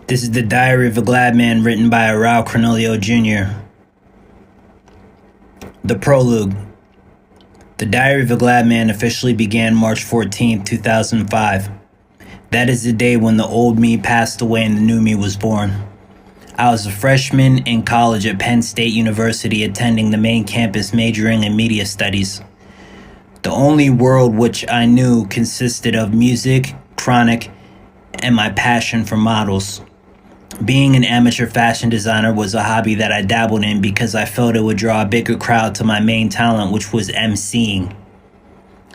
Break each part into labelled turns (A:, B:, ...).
A: This is the Diary of a Glad Man written by Aarao Cornelio Jr. The Prologue. The Diary of a Glad Man officially began March 14, 2005. That is the day when the old me passed away and the new me was born. I was a freshman in college at Penn State University, attending the main campus, majoring in media studies. The only world which I knew consisted of music, chronic, and my passion for models. Being an amateur fashion designer was a hobby that I dabbled in because I felt it would draw a bigger crowd to my main talent, which was emceeing.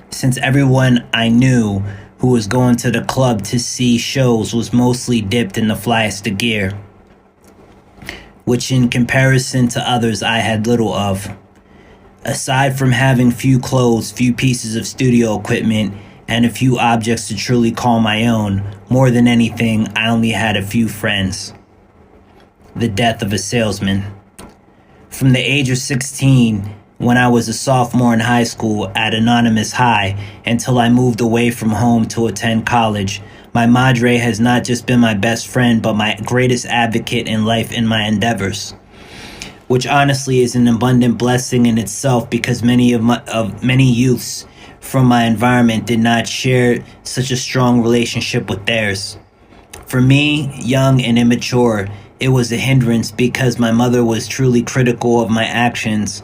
A: Since everyone I knew who was going to the club to see shows was mostly dipped in the flyest of gear, which in comparison to others I had little of. Aside from having few clothes, few pieces of studio equipment, and a few objects to truly call my own, more than anything, I only had a few friends. The death of a salesman. From the age of 16, when I was a sophomore in high school at Anonymous High, until I moved away from home to attend college, my madre has not just been my best friend, but my greatest advocate in life in my endeavors. Which honestly is an abundant blessing in itself, because many youths from my environment did not share such a strong relationship with theirs. For me, young and immature, it was a hindrance because my mother was truly critical of my actions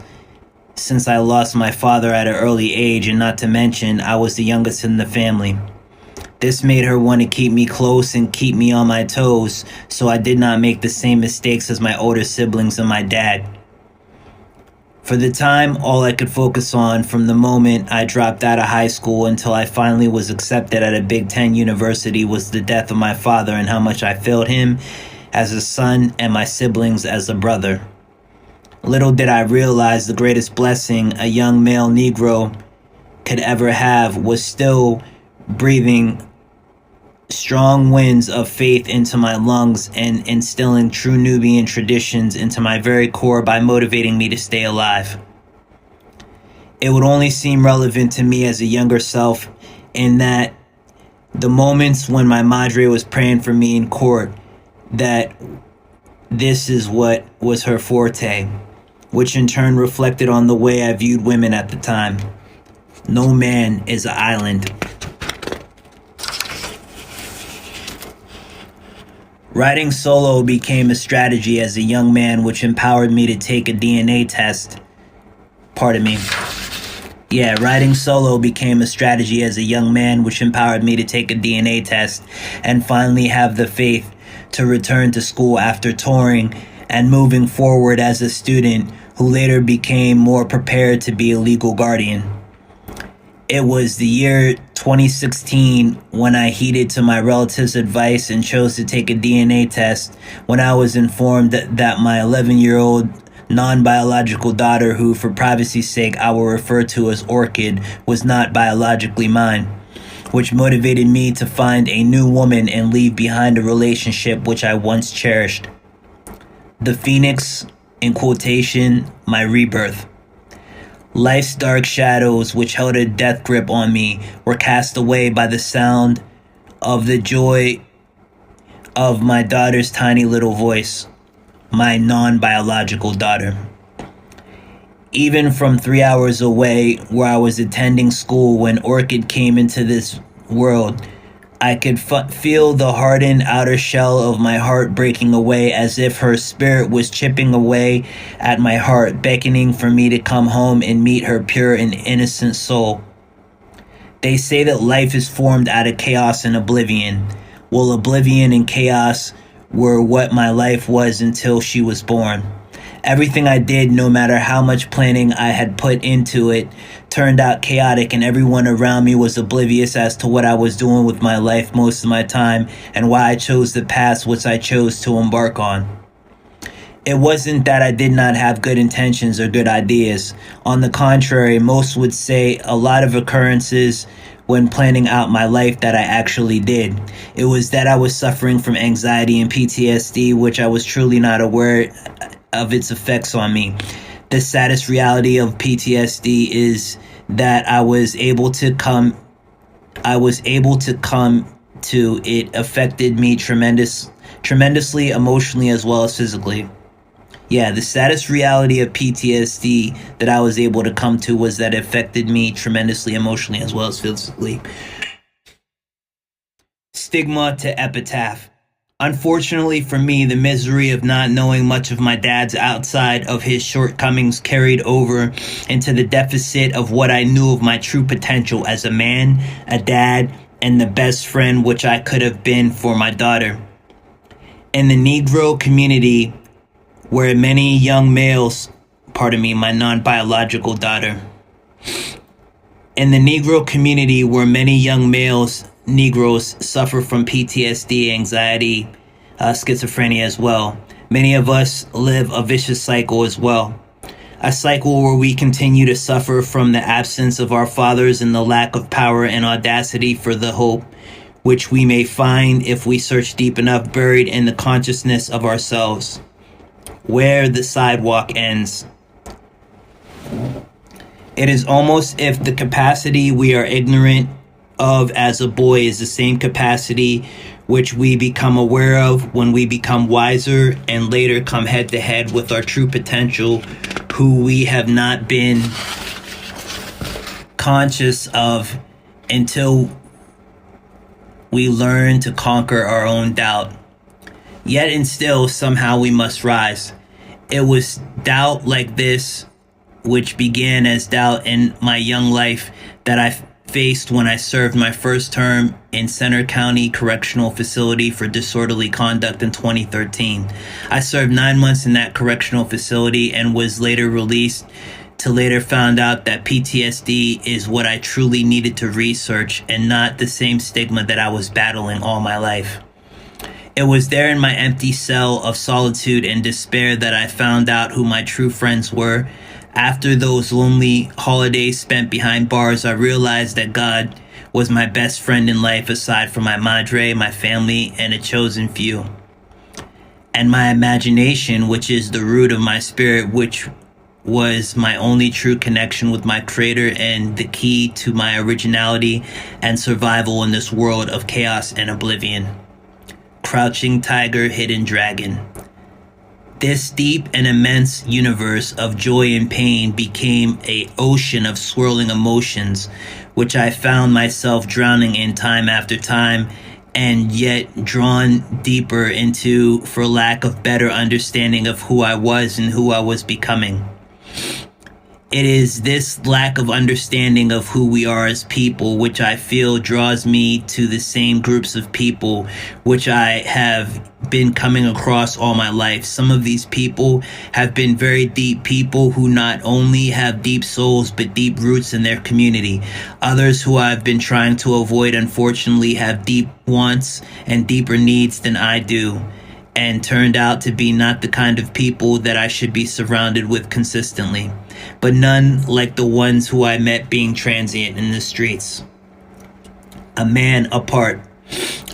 A: since I lost my father at an early age, and not to mention I was the youngest in the family. This made her want to keep me close and keep me on my toes, so I did not make the same mistakes as my older siblings and my dad. For the time, all I could focus on from the moment I dropped out of high school until I finally was accepted at a Big Ten university was the death of my father and how much I failed him as a son and my siblings as a brother. Little did I realize the greatest blessing a young male Negro could ever have was still breathing strong winds of faith into my lungs and instilling true Nubian traditions into my very core by motivating me to stay alive. It would only seem relevant to me as a younger self in that the moments when my madre was praying for me in court, that this is what was her forte, which in turn reflected on the way I viewed women at the time. No man is an island. Riding solo became a strategy as a young man, which empowered me to take a DNA test. Riding solo became a strategy as a young man, which empowered me to take a DNA test and finally have the faith to return to school after touring and moving forward as a student who later became more prepared to be a legal guardian. It was the year 2016 when I heeded to my relatives' advice and chose to take a DNA test when I was informed that my 11-year-old non-biological daughter, who for privacy's sake I will refer to as Orchid, was not biologically mine, which motivated me to find a new woman and leave behind a relationship which I once cherished. The Phoenix, in quotation, my rebirth. Life's dark shadows, which held a death grip on me, were cast away by the sound of the joy of my daughter's tiny little voice, my non-biological daughter. Even from 3 hours away, where I was attending school when Orchid came into this world, I could feel the hardened outer shell of my heart breaking away, as if her spirit was chipping away at my heart, beckoning for me to come home and meet her pure and innocent soul. They say that life is formed out of chaos and oblivion. Well, oblivion and chaos were what my life was until she was born. Everything I did, no matter how much planning I had put into it, turned out chaotic, and everyone around me was oblivious as to what I was doing with my life most of my time and why I chose the path which I chose to embark on. It wasn't that I did not have good intentions or good ideas. On the contrary, most would say a lot of occurrences when planning out my life that I actually did. It was that I was suffering from anxiety and PTSD, which I was truly not aware of its effects on me. The saddest reality of PTSD is that I was able to come to it affected me tremendously emotionally as well as physically. Yeah, the saddest reality of PTSD that I was able to come to was that it affected me tremendously emotionally as well as physically. Stigma to epitaph. Unfortunately for me, the misery of not knowing much of my dad's outside of his shortcomings carried over into the deficit of what I knew of my true potential as a man, a dad, and the best friend which I could have been for my daughter. In the Negro community, where many young males, pardon me, my non-biological daughter. In the Negro community, where many young males, Negroes, suffer from PTSD, anxiety, schizophrenia as well. Many of us live a vicious cycle as well. A cycle where we continue to suffer from the absence of our fathers and the lack of power and audacity for the hope which we may find if we search deep enough buried in the consciousness of ourselves. Where the sidewalk ends. It is almost if the capacity we are ignorant of as a boy is the same capacity which we become aware of when we become wiser and later come head to head with our true potential, who we have not been conscious of until we learn to conquer our own doubt. Yet and still, somehow we must rise. It was doubt like this, which began as doubt in my young life, that I faced when I served my first term in Center County Correctional Facility for disorderly conduct in 2013. I served 9 months in that correctional facility and was later released to later found out that PTSD is what I truly needed to research and not the same stigma that I was battling all my life. It was there in my empty cell of solitude and despair that I found out who my true friends were. After those lonely holidays spent behind bars, I realized that God was my best friend in life aside from my madre, my family, and a chosen few. And my imagination, which is the root of my spirit, which was my only true connection with my creator and the key to my originality and survival in this world of chaos and oblivion. Crouching tiger, hidden dragon. This deep and immense universe of joy and pain became an ocean of swirling emotions, which I found myself drowning in time after time, and yet drawn deeper into for lack of better understanding of who I was and who I was becoming. It is this lack of understanding of who we are as people, which I feel draws me to the same groups of people which I have been coming across all my life. Some of these people have been very deep people who not only have deep souls but deep roots in their community. Others who I've been trying to avoid, unfortunately, have deep wants and deeper needs than I do, and turned out to be not the kind of people that I should be surrounded with consistently, but none like the ones who I met being transient in the streets. A man apart.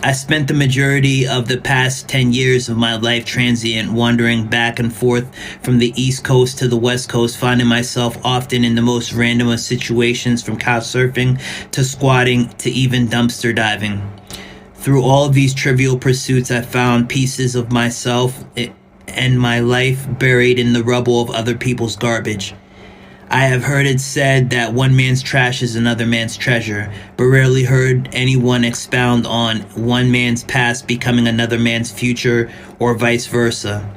A: I spent the majority of the past 10 years of my life transient, wandering back and forth from the East Coast to the West Coast, finding myself often in the most random of situations, from couch surfing to squatting to even dumpster diving. Through all of these trivial pursuits, I found pieces of myself and my life buried in the rubble of other people's garbage. I have heard it said that one man's trash is another man's treasure, but rarely heard anyone expound on one man's past becoming another man's future, or vice versa.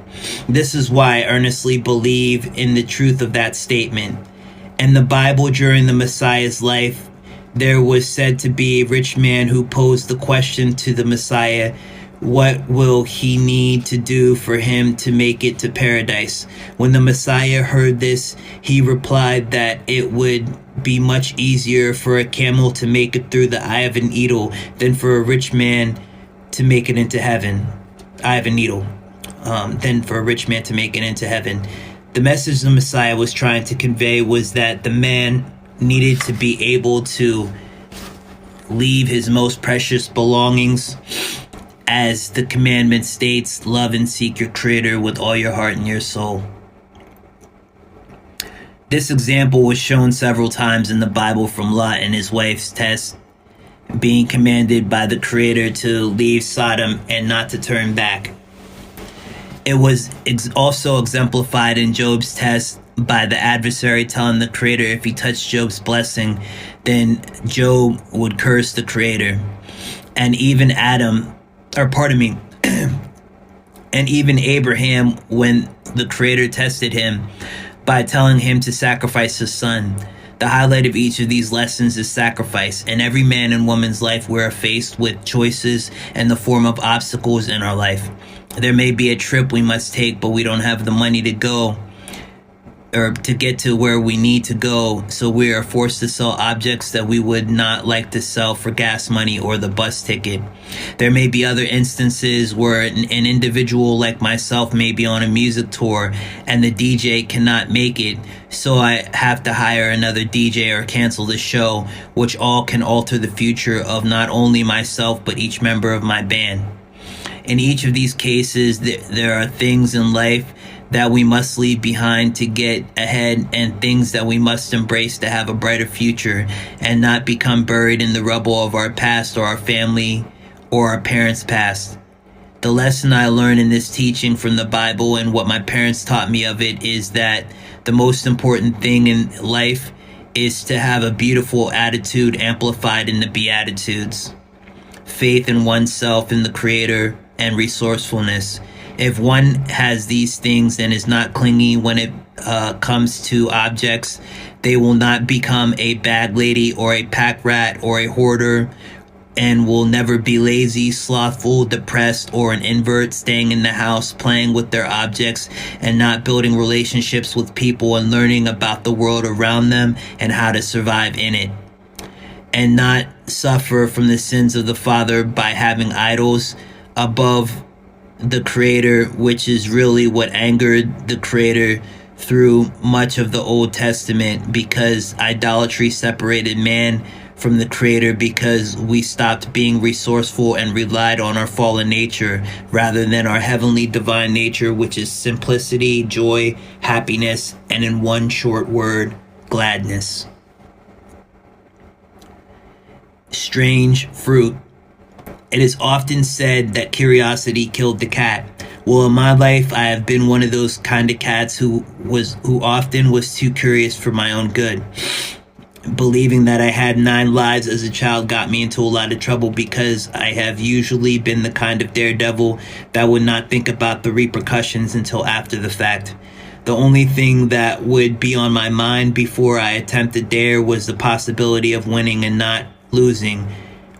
A: This is why I earnestly believe in the truth of that statement. In the Bible, during the Messiah's life, there was said to be a rich man who posed the question to the Messiah, what will he need to do for him to make it to paradise? When the Messiah heard this, he replied that it would be much easier for a camel to make it through the eye of a needle than for a rich man to make it into heaven. Eye of a needle. Than for a rich man to make it into heaven. The message the Messiah was trying to convey was that the man needed to be able to leave his most precious belongings, as the commandment states, love and seek your creator with all your heart and your soul. This example was shown several times in the Bible, from Lot and his wife's test being commanded by the Creator to leave Sodom and not to turn back. It was also exemplified in Job's test by the adversary telling the Creator if he touched Job's blessing, then Job would curse the Creator. And even and even Abraham, when the Creator tested him by telling him to sacrifice his son. The highlight of each of these lessons is sacrifice. In every man and woman's life, we are faced with choices in the form of obstacles in our life. There may be a trip we must take, but we don't have the money to go or to get to where we need to go, so we are forced to sell objects that we would not like to sell for gas money or the bus ticket. There may be other instances where an individual like myself may be on a music tour and the DJ cannot make it, so I have to hire another DJ or cancel the show, which all can alter the future of not only myself but each member of my band. In each of these cases, there are things in life that we must leave behind to get ahead and things that we must embrace to have a brighter future and not become buried in the rubble of our past or our family or our parents' past. The lesson I learned in this teaching from the Bible and what my parents taught me of it is that the most important thing in life is to have a beautiful attitude amplified in the Beatitudes. Faith in oneself, in the Creator, and resourcefulness. If one has these things and is not clingy when it comes to objects, they will not become a bag lady or a pack rat or a hoarder, and will never be lazy, slothful, depressed, or an invert, staying in the house, playing with their objects, and not building relationships with people and learning about the world around them and how to survive in it, and not suffer from the sins of the father by having idols above the Creator, which is really what angered the Creator through much of the Old Testament, because idolatry separated man from the Creator because we stopped being resourceful and relied on our fallen nature rather than our heavenly divine nature, which is simplicity, joy, happiness, and in one short word, gladness. Strange fruit. It is often said that curiosity killed the cat. Well, in my life, I have been one of those kind of cats who often was too curious for my own good. Believing that I had 9 lives as a child got me into a lot of trouble because I have usually been the kind of daredevil that would not think about the repercussions until after the fact. The only thing that would be on my mind before I attempted dare was the possibility of winning and not losing,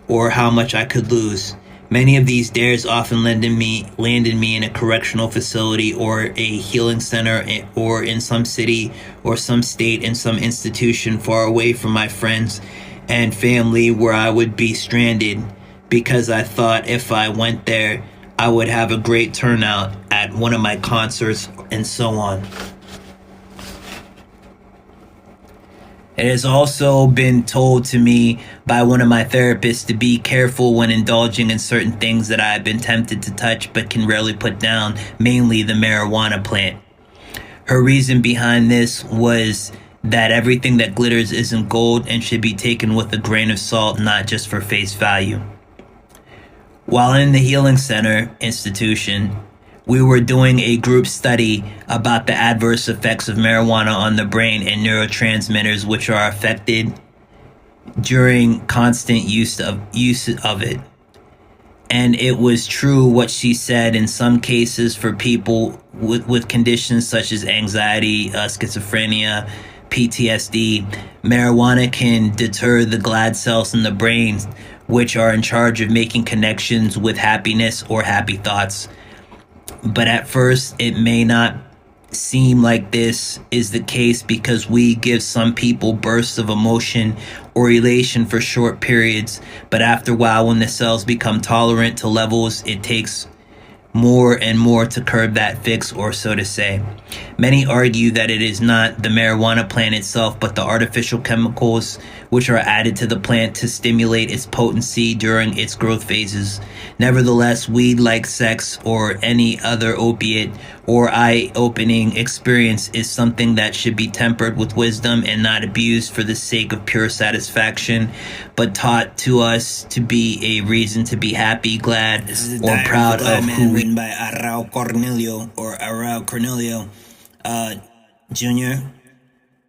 A: or how much I could lose. Many of these dares often landed me in a correctional facility or a healing center or in some city or some state in some institution far away from my friends and family, where I would be stranded because I thought if I went there, I would have a great turnout at one of my concerts and so on. It has also been told to me by one of my therapists to be careful when indulging in certain things that I have been tempted to touch but can rarely put down, mainly the marijuana plant. Her reason behind this was that everything that glitters isn't gold and should be taken with a grain of salt, not just for face value. While in the Healing Center institution, we were doing a group study about the adverse effects of marijuana on the brain and neurotransmitters which are affected during constant use of it. And it was true what she said. In some cases, for people with conditions such as anxiety, schizophrenia, PTSD, marijuana can deter the glad cells in the brain, which are in charge of making connections with happiness or happy thoughts. But at first, it may not seem like this is the case because we give some people bursts of emotion or elation for short periods. But after a while, when the cells become tolerant to levels it takes more and more to curb that fix, or so to say. Many argue that it is not the marijuana plant itself, but the artificial chemicals which are added to the plant to stimulate its potency during its growth phases. Nevertheless, weed, like sex or any other opiate or eye-opening experience, is something that should be tempered with wisdom and not abused for the sake of pure satisfaction, but taught to us to be a reason to be happy, glad, or proud of who we. Written by Aarao Cornelio, or Aarao Cornelio Jr.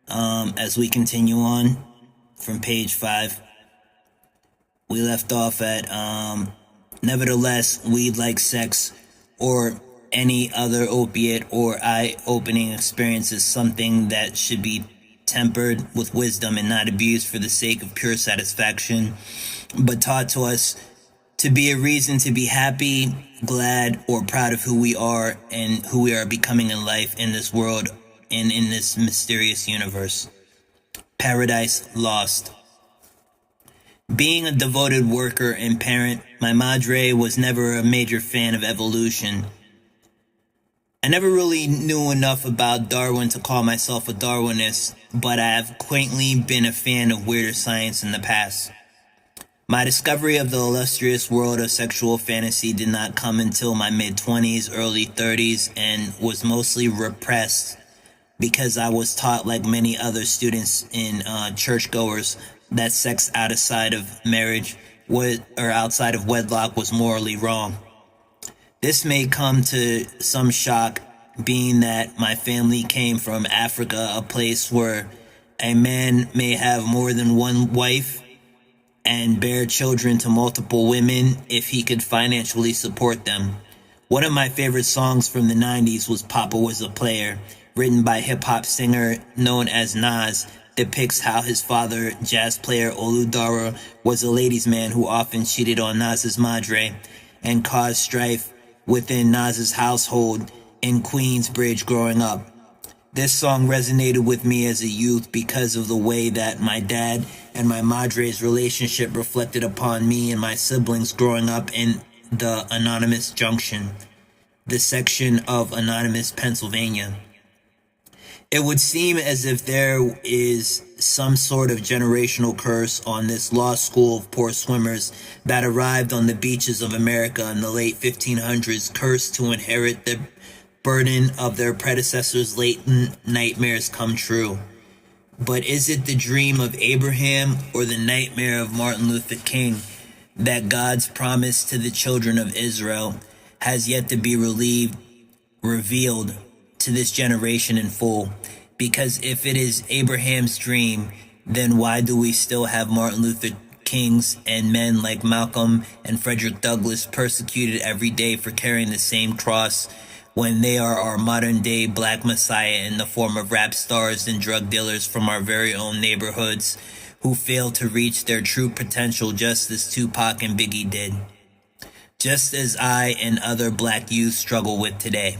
A: As we continue on from page 5, we left off at nevertheless, weed, like sex or any other opiate or eye-opening experience, is something that should be tempered with wisdom and not abused for the sake of pure satisfaction, but taught to us to be a reason to be happy, glad, or proud of who we are and who we are becoming in life, in this world, and in this mysterious universe. Paradise Lost. Being a devoted worker and parent, my madre was never a major fan of evolution. I never really knew enough about Darwin to call myself a Darwinist, but I have quaintly been a fan of weirder science in the past. My discovery of the illustrious world of sexual fantasy did not come until my mid-20s, early 30s, and was mostly repressed because I was taught, like many other students in churchgoers, that sex outside of marriage or outside of wedlock was morally wrong. This may come to some shock, being that my family came from Africa, a place where a man may have more than one wife and bear children to multiple women if he could financially support them. One of my favorite songs from the 90s was Papa Was a Player, written by hip-hop singer known as Nas, depicts how his father, jazz player Oludara, was a ladies' man who often cheated on Nas's madre and caused strife within Nas's household in Queensbridge growing up. This song resonated with me as a youth because of the way that my dad and my madre's relationship reflected upon me and my siblings growing up in the Anonymous Junction, the section of Anonymous, Pennsylvania. It would seem as if there is some sort of generational curse on this lost school of poor swimmers that arrived on the beaches of America in the late 1500s, cursed to inherit the burden of their predecessors' latent nightmares come true. But is it the dream of Abraham or the nightmare of Martin Luther King that God's promise to the children of Israel has yet to be revealed to this generation in full? Because if it is Abraham's dream, then why do we still have Martin Luther Kings and men like Malcolm and Frederick Douglass persecuted every day for carrying the same cross, when they are our modern-day Black Messiah in the form of rap stars and drug dealers from our very own neighborhoods who fail to reach their true potential just as Tupac and Biggie did? Just as I and other Black youth struggle with today.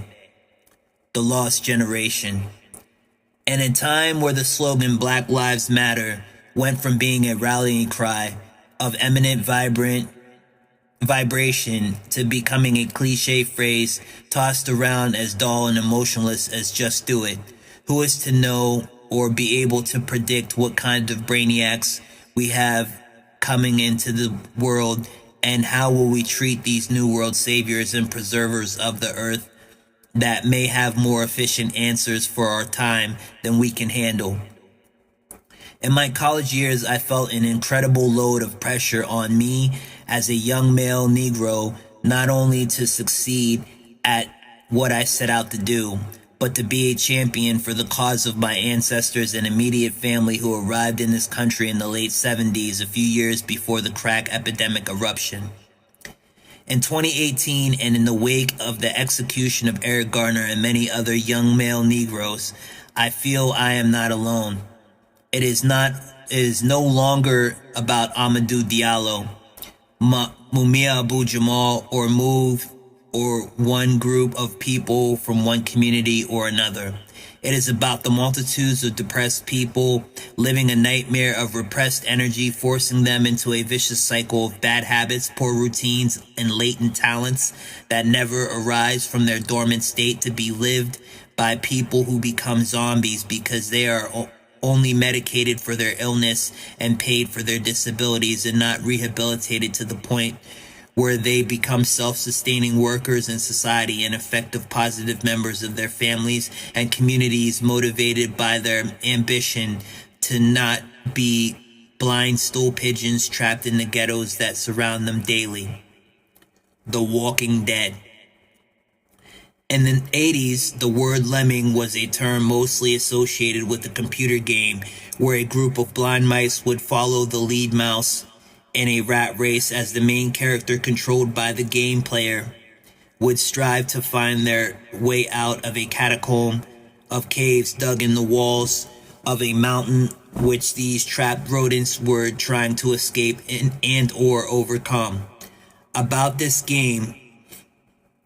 A: The lost generation. In a time where the slogan Black Lives Matter went from being a rallying cry of eminent vibration to becoming a cliche phrase tossed around as dull and emotionless as just do it, who is to know or be able to predict what kind of brainiacs we have coming into the world, and how will we treat these new world saviors and preservers of the earth that may have more efficient answers for our time than we can handle? In my college years, I felt an incredible load of pressure on me as a young male Negro, not only to succeed at what I set out to do, but to be a champion for the cause of my ancestors and immediate family who arrived in this country in the late 70s, a few years before the crack epidemic eruption. In 2018, and in the wake of the execution of Eric Garner and many other young male Negroes, I feel I am not alone. It is no longer about Amadou Diallo, Mumia Abu Jamal, or one group of people from one community or another. It is about the multitudes of depressed people living a nightmare of repressed energy, forcing them into a vicious cycle of bad habits, poor routines, and latent talents that never arise from their dormant state, to be lived by people who become zombies because they are only medicated for their illness and paid for their disabilities, and not rehabilitated to the point where they become self-sustaining workers in society and effective positive members of their families and communities, motivated by their ambition to not be blind stool pigeons trapped in the ghettos that surround them daily. The Walking Dead. In the 80s, the word lemming was a term mostly associated with a computer game where a group of blind mice would follow the lead mouse in a rat race, as the main character, controlled by the game player, would strive to find their way out of a catacomb of caves dug in the walls of a mountain, which these trapped rodents were trying to escape and or overcome. About this game,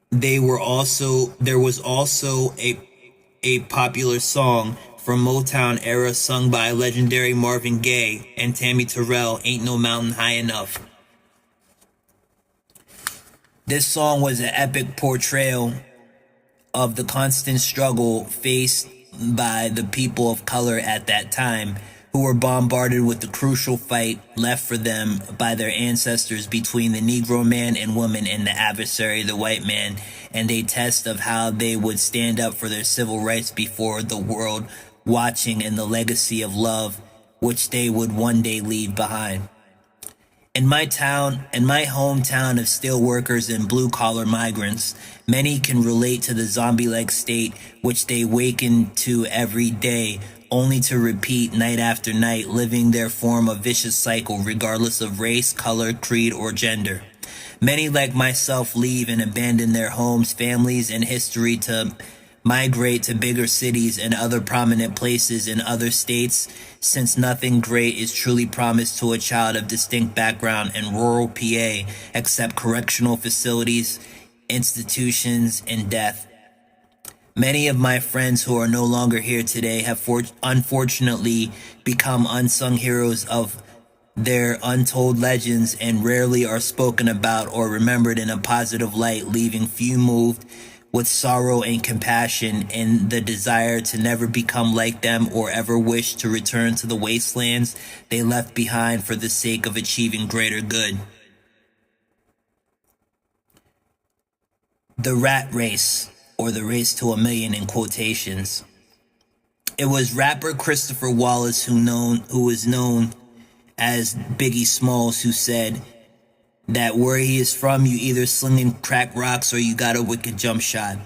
A: there was also a popular song from Motown era sung by legendary Marvin Gaye and Tammy Terrell, "Ain't No Mountain High Enough." This song was an epic portrayal of the constant struggle faced by the people of color at that time, who were bombarded with the crucial fight left for them by their ancestors between the Negro man and woman and the adversary, the white man, and a test of how they would stand up for their civil rights before the world watching, and the legacy of love which they would one day leave behind. In my hometown of steel workers and blue-collar migrants, many can relate to the zombie-like state which they waken to every day, only to repeat night after night, living their form of vicious cycle regardless of race, color, creed, or gender. Many, like myself, leave and abandon their homes, families, and history to migrate to bigger cities and other prominent places in other states, since nothing great is truly promised to a child of distinct background in rural PA except correctional facilities, institutions, and death. Many of my friends who are no longer here today have unfortunately become unsung heroes of their untold legends, and rarely are spoken about or remembered in a positive light, leaving few moved with sorrow and compassion and the desire to never become like them or ever wish to return to the wastelands they left behind for the sake of achieving greater good. The rat race, or the race to a million in quotations. It was rapper Christopher Wallace, who is known as Biggie Smalls, who said that where he is from, you either slinging crack rocks or you got a wicked jump shot.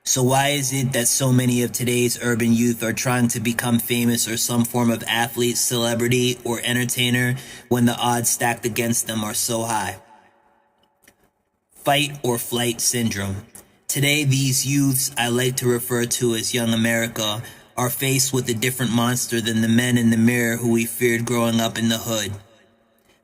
A: So why is it that so many of today's urban youth are trying to become famous or some form of athlete, celebrity, or entertainer when the odds stacked against them are so high? Fight or flight syndrome. Today, these youths I like to refer to as young America are faced with a different monster than the men in the mirror who we feared growing up in the hood.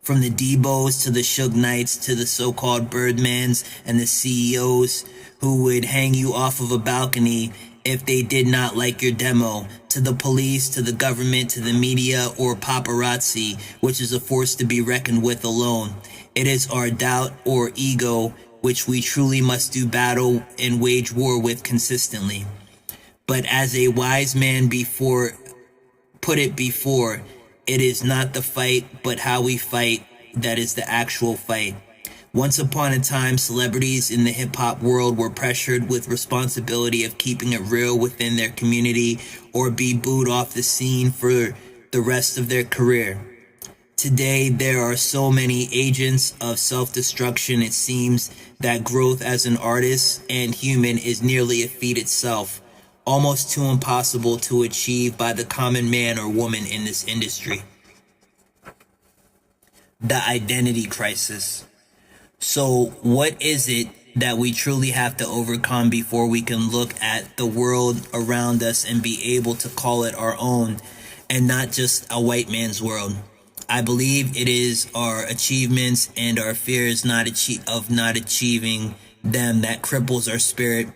A: From the Debos to the Suge Knights to the so-called Birdmans and the CEOs who would hang you off of a balcony if they did not like your demo, to the police, to the government, to the media, or paparazzi, which is a force to be reckoned with alone. It is our doubt or ego which we truly must do battle and wage war with consistently. But as a wise man put it before, it is not the fight, but how we fight that is the actual fight. Once upon a time, celebrities in the hip-hop world were pressured with responsibility of keeping it real within their community or be booed off the scene for the rest of their career. Today, there are so many agents of self-destruction, it seems that growth as an artist and human is nearly a feat itself, almost too impossible to achieve by the common man or woman in this industry. The identity crisis. So what is it that we truly have to overcome before we can look at the world around us and be able to call it our own and not just a white man's world? I believe it is our achievements and our fears of not achieving them that cripples our spirit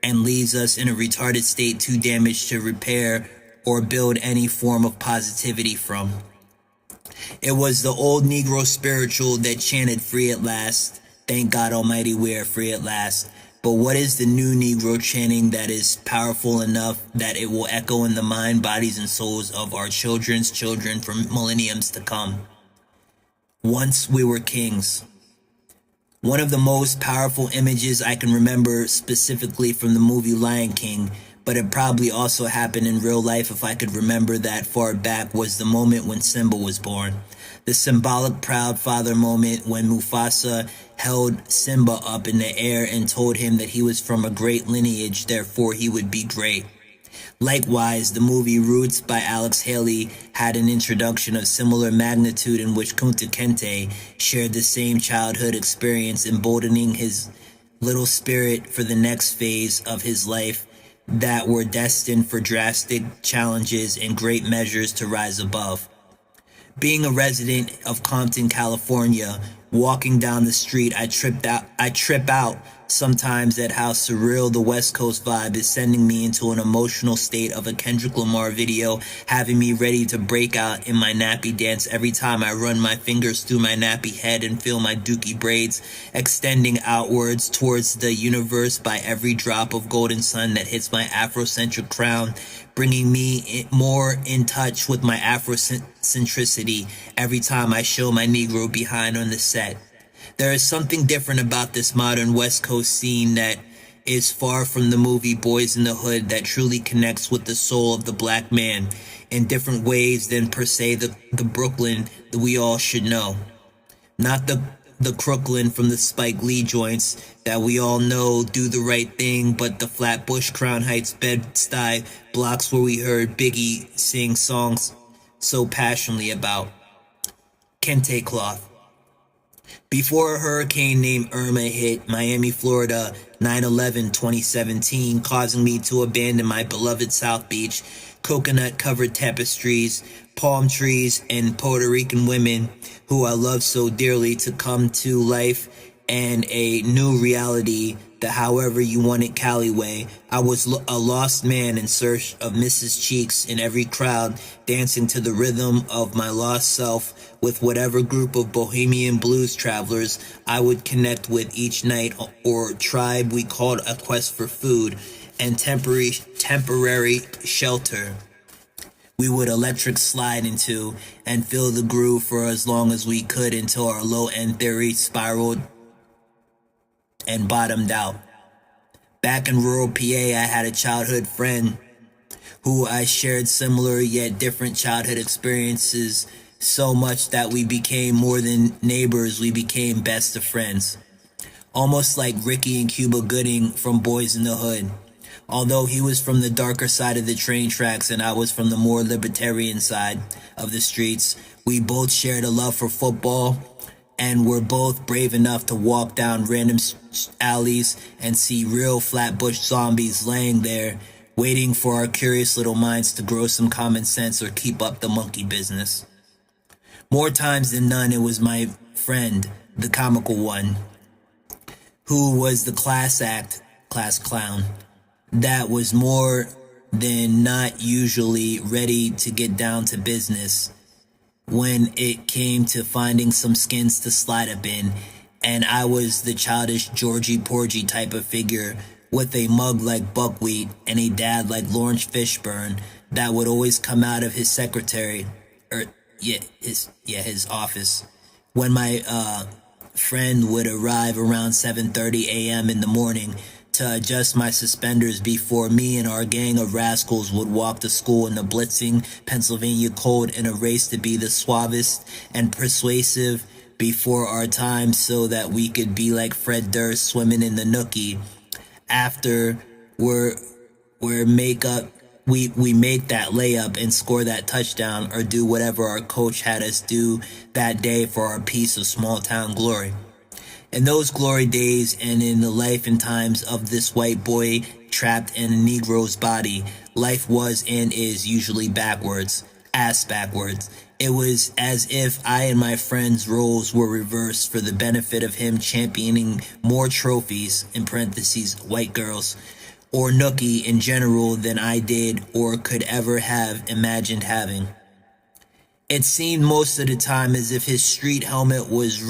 A: and leaves us in a retarded state too damaged to repair or build any form of positivity from. It was the old Negro spiritual that chanted free at last. Thank God Almighty we are free at last. But what is the new Negro chanting that is powerful enough that it will echo in the mind, bodies, and souls of our children's children for millenniums to come? Once we were kings. One of the most powerful images I can remember specifically from the movie Lion King, but it probably also happened in real life if I could remember that far back, was the moment when Simba was born. The symbolic proud father moment when Mufasa held Simba up in the air and told him that he was from a great lineage, therefore he would be great. Likewise, the movie Roots by Alex Haley had an introduction of similar magnitude in which Kunta Kinte shared the same childhood experience, emboldening his little spirit for the next phase of his life that were destined for drastic challenges and great measures to rise above. Being a resident of Compton, California, walking down the street, I trip out sometimes at how surreal the West Coast vibe is, sending me into an emotional state of a Kendrick Lamar video, having me ready to break out in my nappy dance every time I run my fingers through my nappy head and feel my dookie braids extending outwards towards the universe by every drop of golden sun that hits my Afrocentric crown, bringing me more in touch with my Afrocentricity every time I show my Negro behind on the set. There is something different about this modern West Coast scene that is far from the movie Boys in the Hood, that truly connects with the soul of the black man in different ways than per se the Brooklyn that we all should know. Not the Crooklyn from the Spike Lee joints that we all know do the right thing, but the Flatbush, Crown Heights, Bed-Stuy blocks where we heard Biggie sing songs so passionately about. Kente cloth. Before a hurricane named Irma hit Miami, Florida, 9/11/2017, causing me to abandon my beloved South Beach, coconut-covered tapestries, palm trees, and Puerto Rican women who I love so dearly to come to life and a new reality, the however you want it Cali way. I was a lost man in search of Mrs. Cheeks in every crowd, dancing to the rhythm of my lost self with whatever group of bohemian blues travelers I would connect with each night, or tribe we called a quest for food and temporary shelter we would electric slide into and fill the groove for as long as we could until our low-end theory spiraled and bottomed out. Back in rural PA, I had a childhood friend who I shared similar yet different childhood experiences so much that we became more than neighbors, we became best of friends. Almost like Ricky and Cuba Gooding from Boys in the Hood. Although he was from the darker side of the train tracks and I was from the more libertarian side of the streets, we both shared a love for football and were both brave enough to walk down random alleys and see real Flatbush zombies laying there, waiting for our curious little minds to grow some common sense or keep up the monkey business. More times than none, it was my friend, the comical one, who was the class clown, that was more than not usually ready to get down to business when it came to finding some skins to slide up in, and I was the childish Georgie Porgy type of figure with a mug like buckwheat and a dad like Lawrence Fishburne that would always come out of his his office when my friend would arrive around 7:30 a.m. in the morning to adjust my suspenders before me and our gang of rascals would walk to school in the blitzing Pennsylvania cold in a race to be the suavest and persuasive before our time so that we could be like Fred Durst swimming in the nookie. After we make that layup and score that touchdown or do whatever our coach had us do that day for our piece of small town glory. In those glory days and in the life and times of this white boy trapped in a Negro's body, life was and is usually backwards, ass backwards. It was as if I and my friend's roles were reversed for the benefit of him championing more trophies, in parentheses, white girls, or nookie in general than I did or could ever have imagined having. It seemed most of the time as if his street helmet was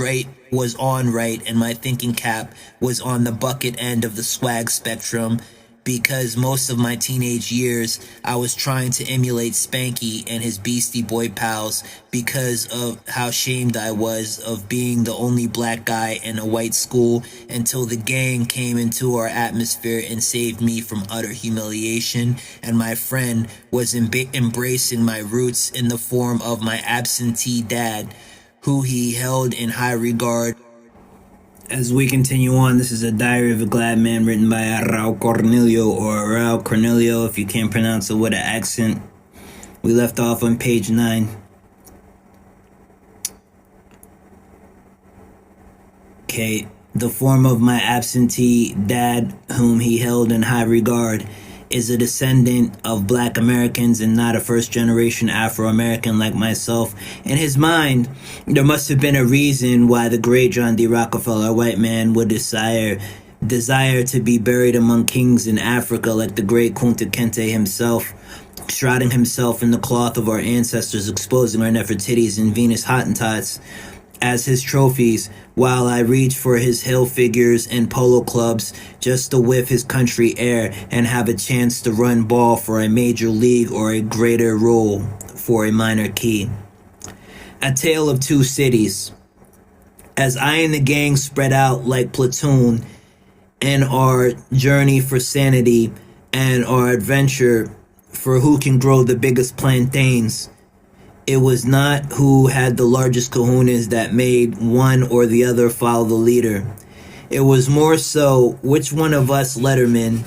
A: on right and my thinking cap was on the bucket end of the swag spectrum, because most of my teenage years I was trying to emulate Spanky and his Beastie Boy pals because of how ashamed I was of being the only black guy in a white school, until the gang came into our atmosphere and saved me from utter humiliation, and my friend was embracing my roots in the form of my absentee dad, who he held in high regard. As we continue on, this is a Diary of a Glad Man written by Aarao Cornelio, or Aarao Cornelio if you can't pronounce it with an accent. We left off on page 9. Okay, the form of my absentee dad, whom he held in high regard, is a descendant of black Americans and not a first-generation Afro-American like myself. In his mind, there must have been a reason why the great John D. Rockefeller, a white man, would desire to be buried among kings in Africa like the great Kunta Kinte himself, shrouding himself in the cloth of our ancestors, exposing our Nefertiti's and Venus Hottentots as his trophies, while I reach for his hill figures and polo clubs just to whiff his country air and have a chance to run ball for a major league or a greater role for a minor key. A tale of two cities. As I and the gang spread out like platoon in our journey for sanity and our adventure for who can grow the biggest plantains, it was not who had the largest kahunas that made one or the other follow the leader. It was more so which one of us lettermen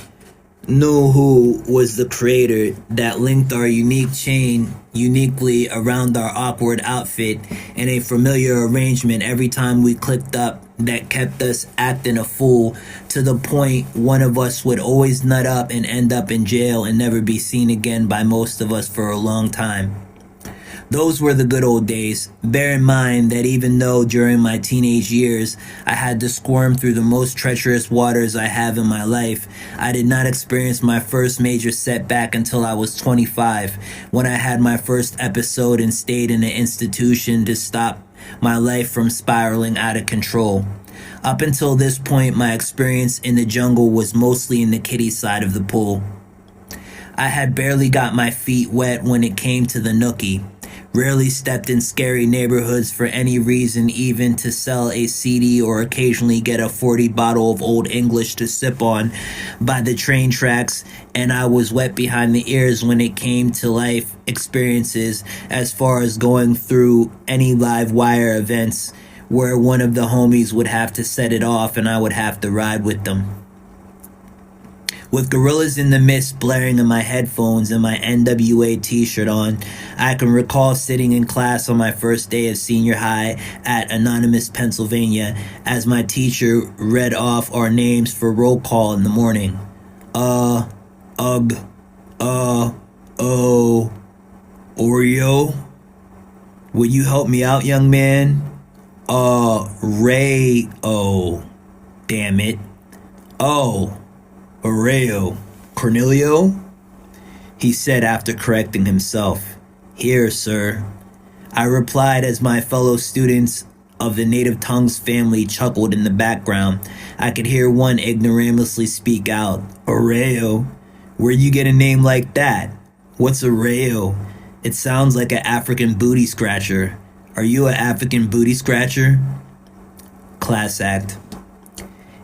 A: knew who was the creator that linked our unique chain uniquely around our awkward outfit in a familiar arrangement every time we clicked up, that kept us acting a fool to the point one of us would always nut up and end up in jail and never be seen again by most of us for a long time. Those were the good old days. Bear in mind that even though during my teenage years I had to squirm through the most treacherous waters I have in my life, I did not experience my first major setback until I was 25, when I had my first episode and stayed in an institution to stop my life from spiraling out of control. Up until this point, my experience in the jungle was mostly in the kiddie side of the pool. I had barely got my feet wet when it came to the nookie. Rarely stepped in scary neighborhoods for any reason, even to sell a CD or occasionally get a 40 bottle of Old English to sip on by the train tracks, and I was wet behind the ears when it came to life experiences as far as going through any live wire events where one of the homies would have to set it off and I would have to ride with them. With Gorillas in the Mist blaring in my headphones and my NWA t-shirt on, I can recall sitting in class on my first day of senior high at Anonymous, Pennsylvania, as my teacher read off our names for roll call in the morning. Oreo? Would you help me out, young man? Damn it. Aarao. Cornelio? He said after correcting himself. Here, sir. I replied as my fellow students of the native tongues family chuckled in the background. I could hear one ignoramulously speak out. Aarao? Where'd you get a name like that? What's Aarao? It sounds like an African booty scratcher. Are you an African booty scratcher? Class act.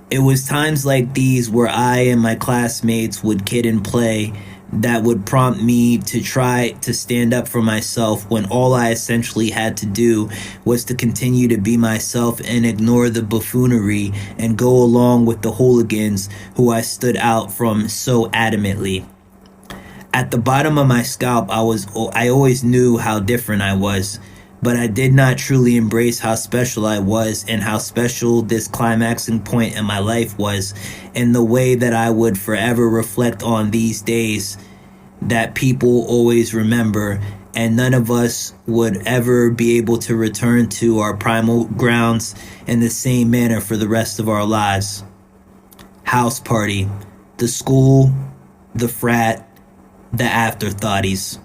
A: It was times like these where I and my classmates would kid and play that would prompt me to try to stand up for myself, when all I essentially had to do was to continue to be myself and ignore the buffoonery and go along with the hooligans who I stood out from so adamantly. At the bottom of my scalp, I always knew how different I was, but I did not truly embrace how special I was and how special this climaxing point in my life was, in the way that I would forever reflect on these days that people always remember, and none of us would ever be able to return to our primal grounds in the same manner for the rest of our lives. House party. The school the frat, the afterthoughties.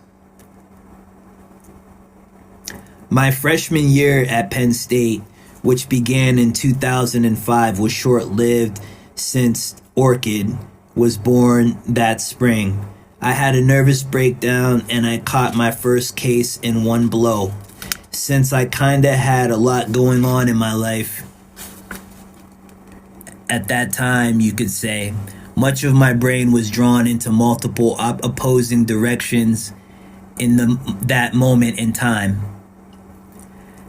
A: My freshman year at Penn State, which began in 2005, was short-lived since Orchid was born that spring. I had a nervous breakdown and I caught my first case in one blow. Since I kinda had a lot going on in my life at that time, you could say, much of my brain was drawn into multiple opposing directions in that moment in time.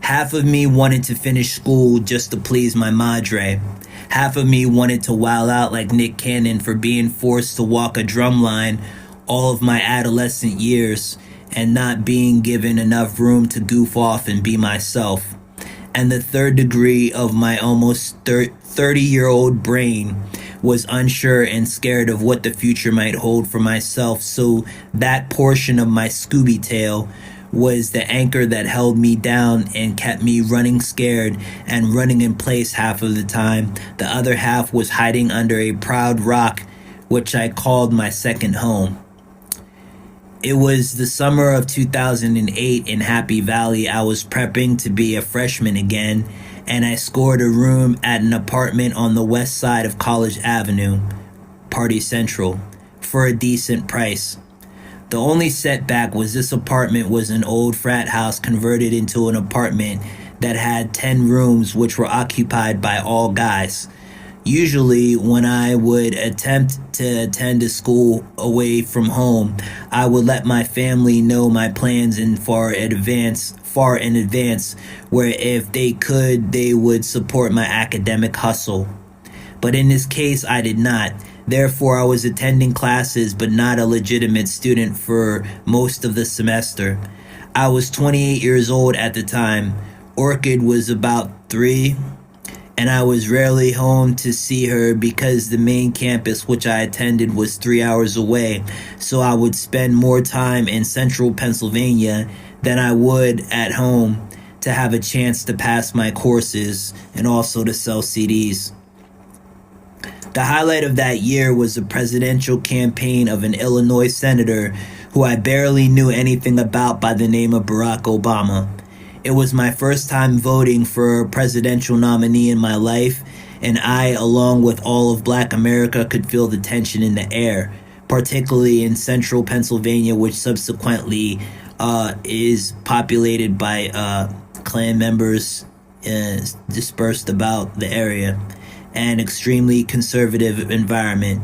A: Half of me wanted to finish school just to please my madre. Half of me wanted to wild out like Nick Cannon for being forced to walk a drum line all of my adolescent years and not being given enough room to goof off and be myself. And the third degree of my almost 30-year-old brain was unsure and scared of what the future might hold for myself, so that portion of my Scooby tail was the anchor that held me down and kept me running scared and running in place half of the time. The other half was hiding under a proud rock, which I called my second home. It was the summer of 2008 in Happy Valley. I was prepping to be a freshman again, and I scored a room at an apartment on the west side of College Avenue, Party Central, for a decent price. The only setback was this apartment was an old frat house converted into an apartment that had 10 rooms which were occupied by all guys. Usually, when I would attempt to attend a school away from home, I would let my family know my plans far in advance, where if they could, they would support my academic hustle. But in this case, I did not. Therefore, I was attending classes but not a legitimate student for most of the semester. I was 28 years old at the time. Orchid was about 3, and I was rarely home to see her because the main campus which I attended was 3 hours away, so I would spend more time in central Pennsylvania than I would at home to have a chance to pass my courses and also to sell CDs. The highlight of that year was the presidential campaign of an Illinois senator who I barely knew anything about by the name of Barack Obama. It was my first time voting for a presidential nominee in my life, and I, along with all of Black America, could feel the tension in the air, particularly in central Pennsylvania, which subsequently is populated by Klan members dispersed about the area. An extremely conservative environment.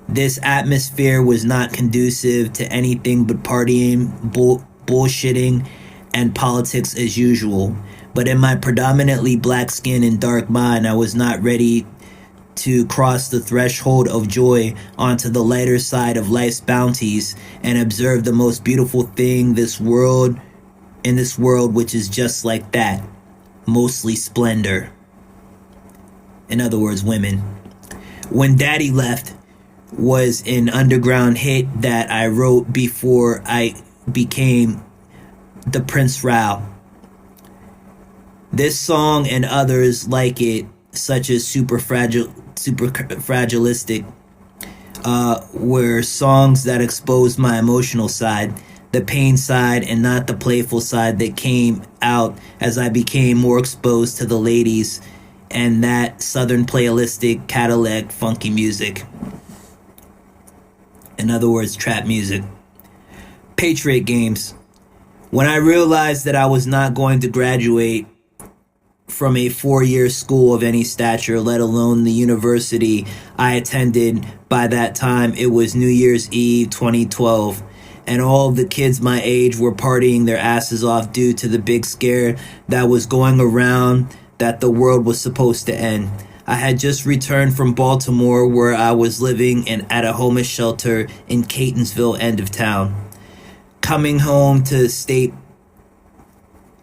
A: This atmosphere was not conducive to anything but partying, bullshitting, and politics as usual. But in my predominantly black skin and dark mind, I was not ready to cross the threshold of joy onto the lighter side of life's bounties and observe the most beautiful thing in this world, which is just like that, mostly splendor. In other words, women. When Daddy Left was an underground hit that I wrote before I became the Prince Rao. This song and others like it, such as Super Fragilistic, were songs that exposed my emotional side, the pain side, and not the playful side that came out as I became more exposed to the ladies and that southern playlistic Cadillac funky music. In other words, trap music. Patriot games. When I realized that I was not going to graduate from a 4-year school of any stature, let alone the university I attended, by that time it was New Year's Eve 2012, and all of the kids my age were partying their asses off due to the big scare that was going around that the world was supposed to end. I had just returned from Baltimore, where I was living at a homeless shelter in Catonsville, end of town. Coming home to state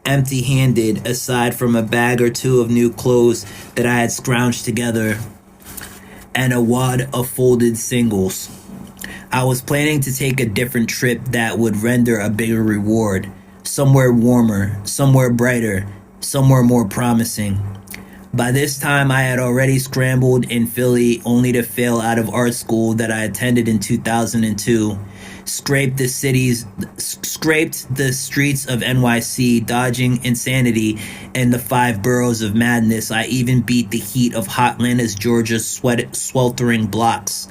A: empty-handed, aside from a bag or two of new clothes that I had scrounged together and a wad of folded singles. I was planning to take a different trip that would render a bigger reward, somewhere warmer, somewhere brighter, somewhere more promising. By this time, I had already scrambled in Philly only to fail out of art school that I attended in 2002. Scraped the streets of NYC, dodging insanity and the five boroughs of madness. I even beat the heat of Hotlanda's Georgia's sweltering blocks.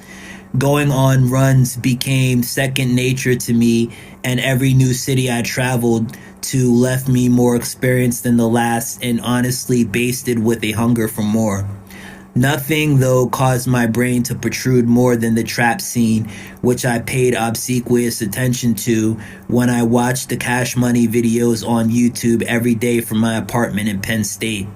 A: Going on runs became second nature to me, and every new city I traveled to left me more experienced than the last and honestly basted with a hunger for more. Nothing, though, caused my brain to protrude more than the trap scene, which I paid obsequious attention to when I watched the Cash Money videos on YouTube every day from my apartment in Penn State.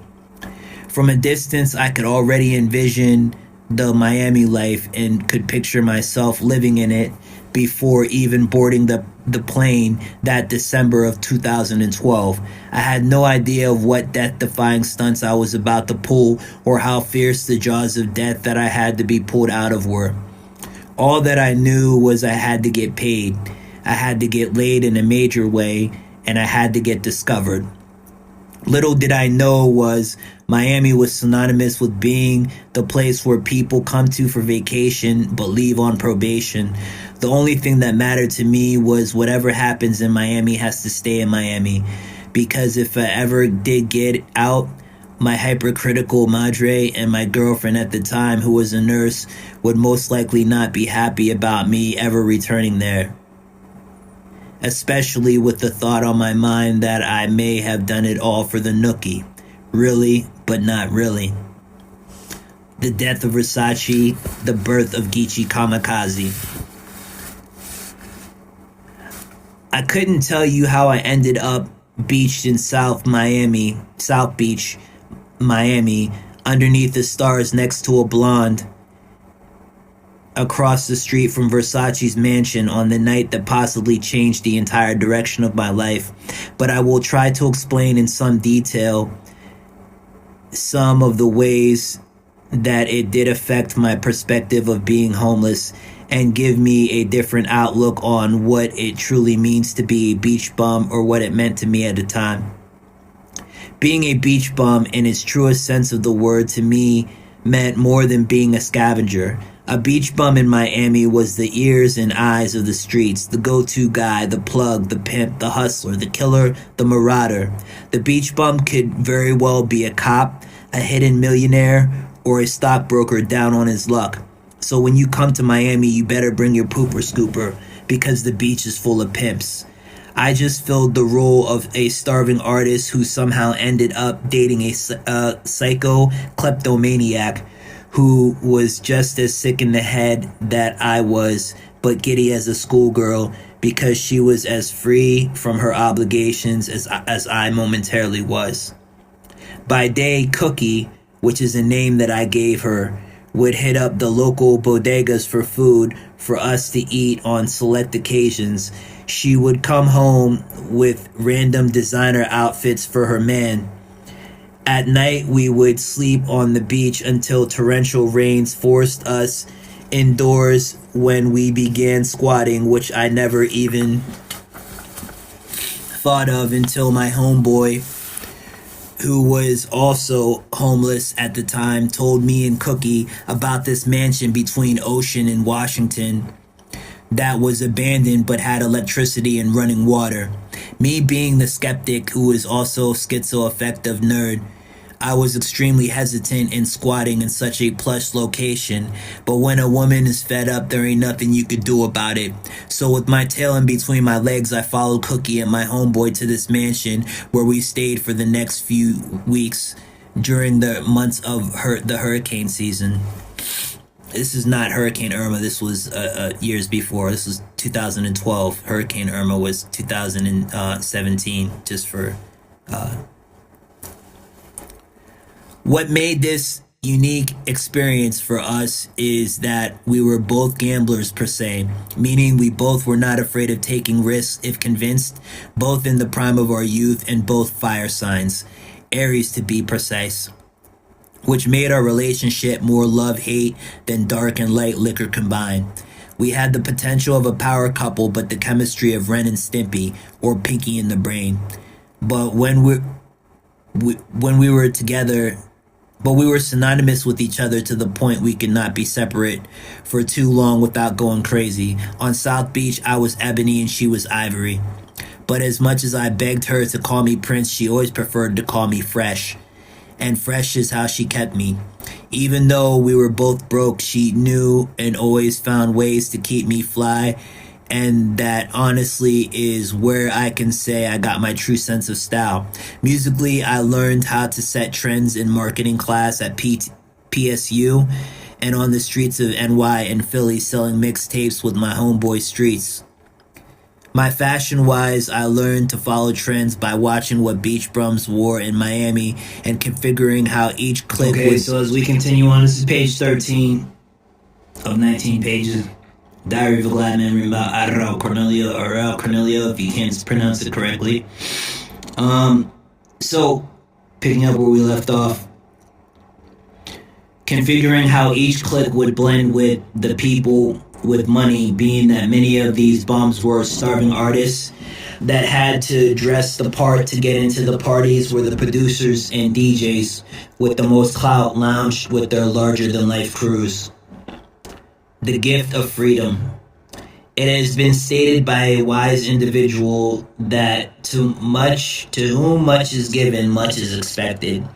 A: From a distance, I could already envision the Miami life and could picture myself living in it before even boarding the plane that December of 2012. I had no idea of what death-defying stunts I was about to pull or how fierce the jaws of death that I had to be pulled out of were. All that I knew was I had to get paid. I had to get laid in a major way, and I had to get discovered. Little did I know was Miami was synonymous with being the place where people come to for vacation but leave on probation. The only thing that mattered to me was whatever happens in Miami has to stay in Miami. Because if I ever did get out, my hypercritical madre and my girlfriend at the time, who was a nurse, would most likely not be happy about me ever returning there. Especially with the thought on my mind that I may have done it all for the nookie. Really, but not really. The death of Versace, the birth of Geechee Kamikaze. I couldn't tell you how I ended up beached in South Beach, Miami, underneath the stars next to a blonde, across the street from Versace's mansion on the night that possibly changed the entire direction of my life. But I will try to explain in some detail some of the ways that it did affect my perspective of being homeless and give me a different outlook on what it truly means to be a beach bum, or what it meant to me at the time. Being a beach bum in its truest sense of the word to me meant more than being a scavenger. A beach bum in Miami was the ears and eyes of the streets, the go-to guy, the plug, the pimp, the hustler, the killer, the marauder. The beach bum could very well be a cop, a hidden millionaire, or a stockbroker down on his luck. So when you come to Miami, you better bring your pooper scooper, because the beach is full of pimps. I just filled the role of a starving artist who somehow ended up dating a psycho kleptomaniac who was just as sick in the head that I was, but giddy as a schoolgirl, because she was as free from her obligations as I momentarily was. By day, Cookie, which is a name that I gave her, would hit up the local bodegas for food for us to eat on select occasions. She would come home with random designer outfits for her man. At night, we would sleep on the beach until torrential rains forced us indoors when we began squatting, which I never even thought of until my homeboy, who was also homeless at the time, told me and Cookie about this mansion between Ocean and Washington that was abandoned but had electricity and running water. Me being the skeptic who is also schizoaffective nerd, I was extremely hesitant in squatting in such a plush location, but when a woman is fed up, there ain't nothing you could do about it. So with my tail in between my legs, I followed Cookie and my homeboy to this mansion where we stayed for the next few weeks during the months of the hurricane season. This is not Hurricane Irma. This was years before. This was 2012. Hurricane Irma was 2017, just for... What made this unique experience for us is that we were both gamblers per se, meaning we both were not afraid of taking risks if convinced, both in the prime of our youth and both fire signs, Aries to be precise, which made our relationship more love-hate than dark and light liquor combined. We had the potential of a power couple, but the chemistry of Ren and Stimpy, or Pinky in the Brain. But when we were together, but we were synonymous with each other to the point we could not be separate for too long without going crazy. On South Beach, I was Ebony and she was Ivory. But as much as I begged her to call me Prince, she always preferred to call me Fresh. And fresh is how she kept me. Even though we were both broke, she knew and always found ways to keep me fly. And that honestly is where I can say I got my true sense of style. Musically, I learned how to set trends in marketing class at PSU and on the streets of NY and Philly selling mixtapes with my homeboy Streets. My fashion wise, I learned to follow trends by watching what beach bums wore in Miami and configuring how each clique
B: Okay, so as we continue on, this is page 13
A: of 19 pages. Diary of a Glad Man written by Aarao, Cornelio, if you can't pronounce it correctly. So, picking up where we left off, configuring how each clique would blend with the people with money, being that many of these bums were starving artists that had to dress the part to get into the parties, where the producers and DJs with the most clout lounged with their larger-than-life crews. The gift of freedom. It has been stated by a wise individual that to whom much is given, much is expected.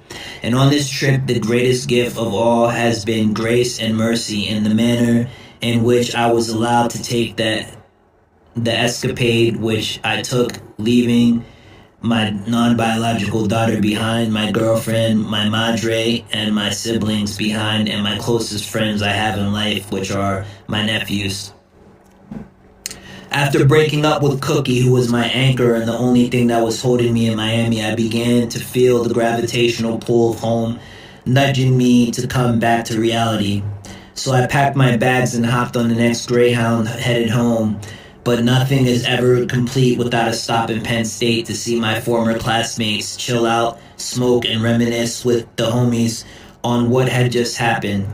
A: And on this trip, the greatest gift of all has been grace and mercy in the manner in which I was allowed to take the escapade which I took, leaving my non-biological daughter behind, my girlfriend, my madre, and my siblings behind, and my closest friends I have in life, which are my nephews. After breaking up with Cookie, who was my anchor and the only thing that was holding me in Miami, I began to feel the gravitational pull of home, nudging me to come back to reality. So I packed my bags and hopped on the next Greyhound, headed home. But nothing is ever complete without a stop in Penn State to see my former classmates chill out, smoke, and reminisce with the homies on what had just happened,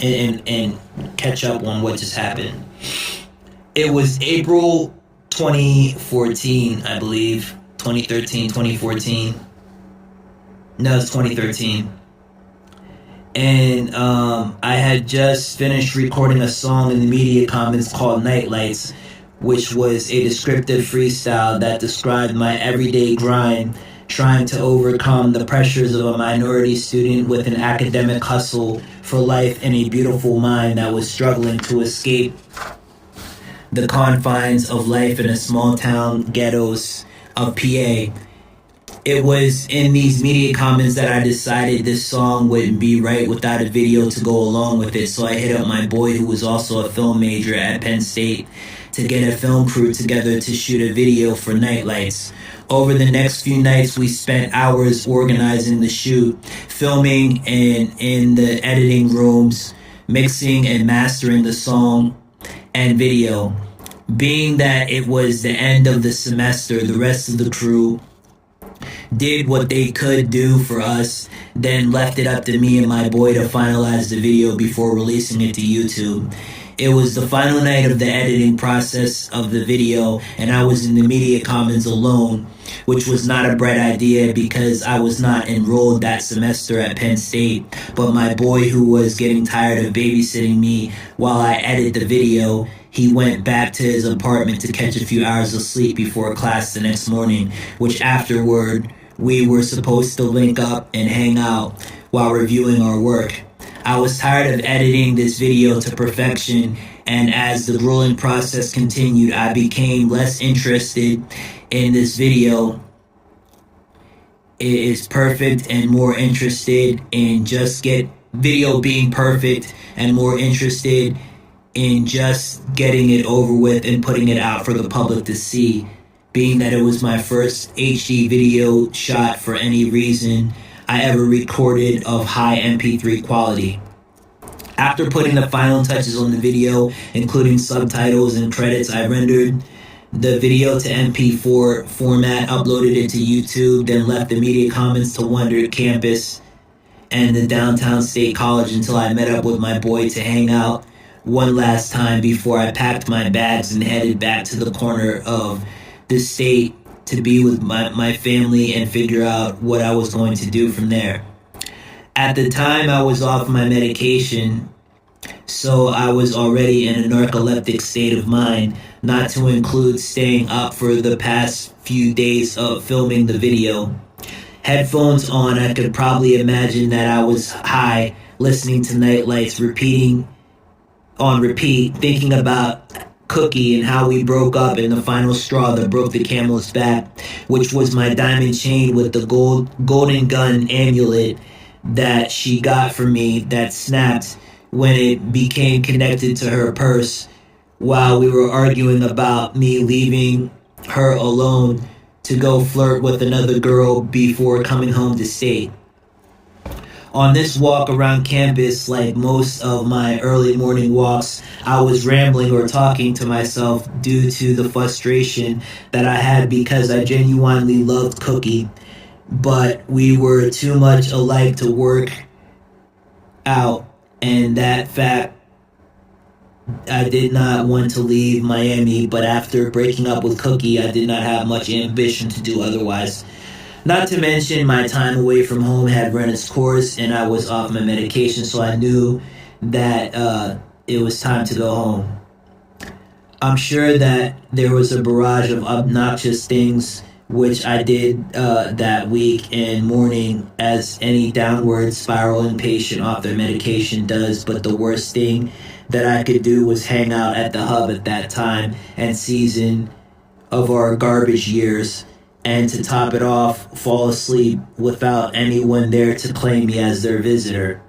A: and catch up on what just happened. It was April 2014, I believe. 2013, 2014. No, it's 2013. And I had just finished recording a song in the Media Commons called Night Lights, which was a descriptive freestyle that described my everyday grind, trying to overcome the pressures of a minority student with an academic hustle for life and a beautiful mind that was struggling to escape the confines of life in a small town ghettos of PA. It was in these media comments that I decided this song wouldn't be right without a video to go along with it, so I hit up my boy, who was also a film major at Penn State, to get a film crew together to shoot a video for Night Lights. Over the next few nights, we spent hours organizing the shoot, filming and in the editing rooms, mixing and mastering the song and video. Being that it was the end of the semester, the rest of the crew did what they could do for us, then left it up to me and my boy to finalize the video before releasing it to YouTube. It was the final night of the editing process of the video, and I was in the Media Commons alone, which was not a bright idea because I was not enrolled that semester at Penn State, but my boy, who was getting tired of babysitting me while I edited the video, he went back to his apartment to catch a few hours of sleep before class the next morning, which afterward we were supposed to link up and hang out while reviewing our work. I was tired of editing this video to perfection, and as the grueling process continued, I became less interested in this video. It is perfect and more interested in just get video being perfect and more interested in just getting it over with and putting it out for the public to see. Being that it was my first HD video shot for any reason I ever recorded of high MP3 quality. After putting the final touches on the video, including subtitles and credits, I rendered the video to MP4 format, uploaded it to YouTube, then left the Media Commons to wander campus and the downtown State College until I met up with my boy to hang out one last time before I packed my bags and headed back to the corner of the state to be with my family and figure out what I was going to do from there.
B: At the time, I was off my medication, so I was already in a narcoleptic state of mind, not to include staying up for the past few days of filming the video. Headphones on, I could probably imagine that I was high, listening to Nightlights on repeat, thinking about Cookie and how we broke up and the final straw that broke the camel's back, which was my diamond chain with the golden gun amulet that she got for me that snapped when it became connected to her purse while we were arguing about me leaving her alone to go flirt with another girl before coming home to stay. On this walk around campus, like most of my early morning walks, I was rambling or talking to myself due to the frustration that I had because I genuinely loved Cookie, but we were too much alike to work out, and that fact I did not want to leave Miami, but after breaking up with Cookie, I did not have much ambition to do otherwise. Not to mention, my time away from home had run its course, and I was off my medication, so I knew that it was time to go home. I'm sure that there was a barrage of obnoxious things which I did that week and morning, as any downward spiraling patient off their medication does, but the worst thing that I could do was hang out at the hub at that time and season of our garbage years, and to top it off, fall asleep without anyone there to claim me as their visitor.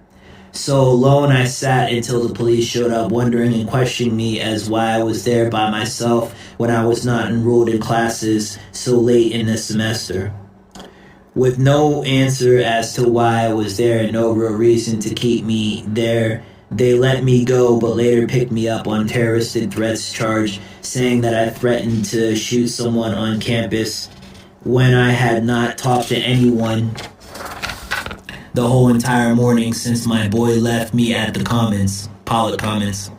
B: So alone I sat until the police showed up, wondering and questioning me as why I was there by myself when I was not enrolled in classes so late in the semester. With no answer as to why I was there and no real reason to keep me there, they let me go, but later picked me up on terroristic threats charge, saying that I threatened to shoot someone on campus when I had not talked to anyone the whole entire morning since my boy left me at the Pollock Commons.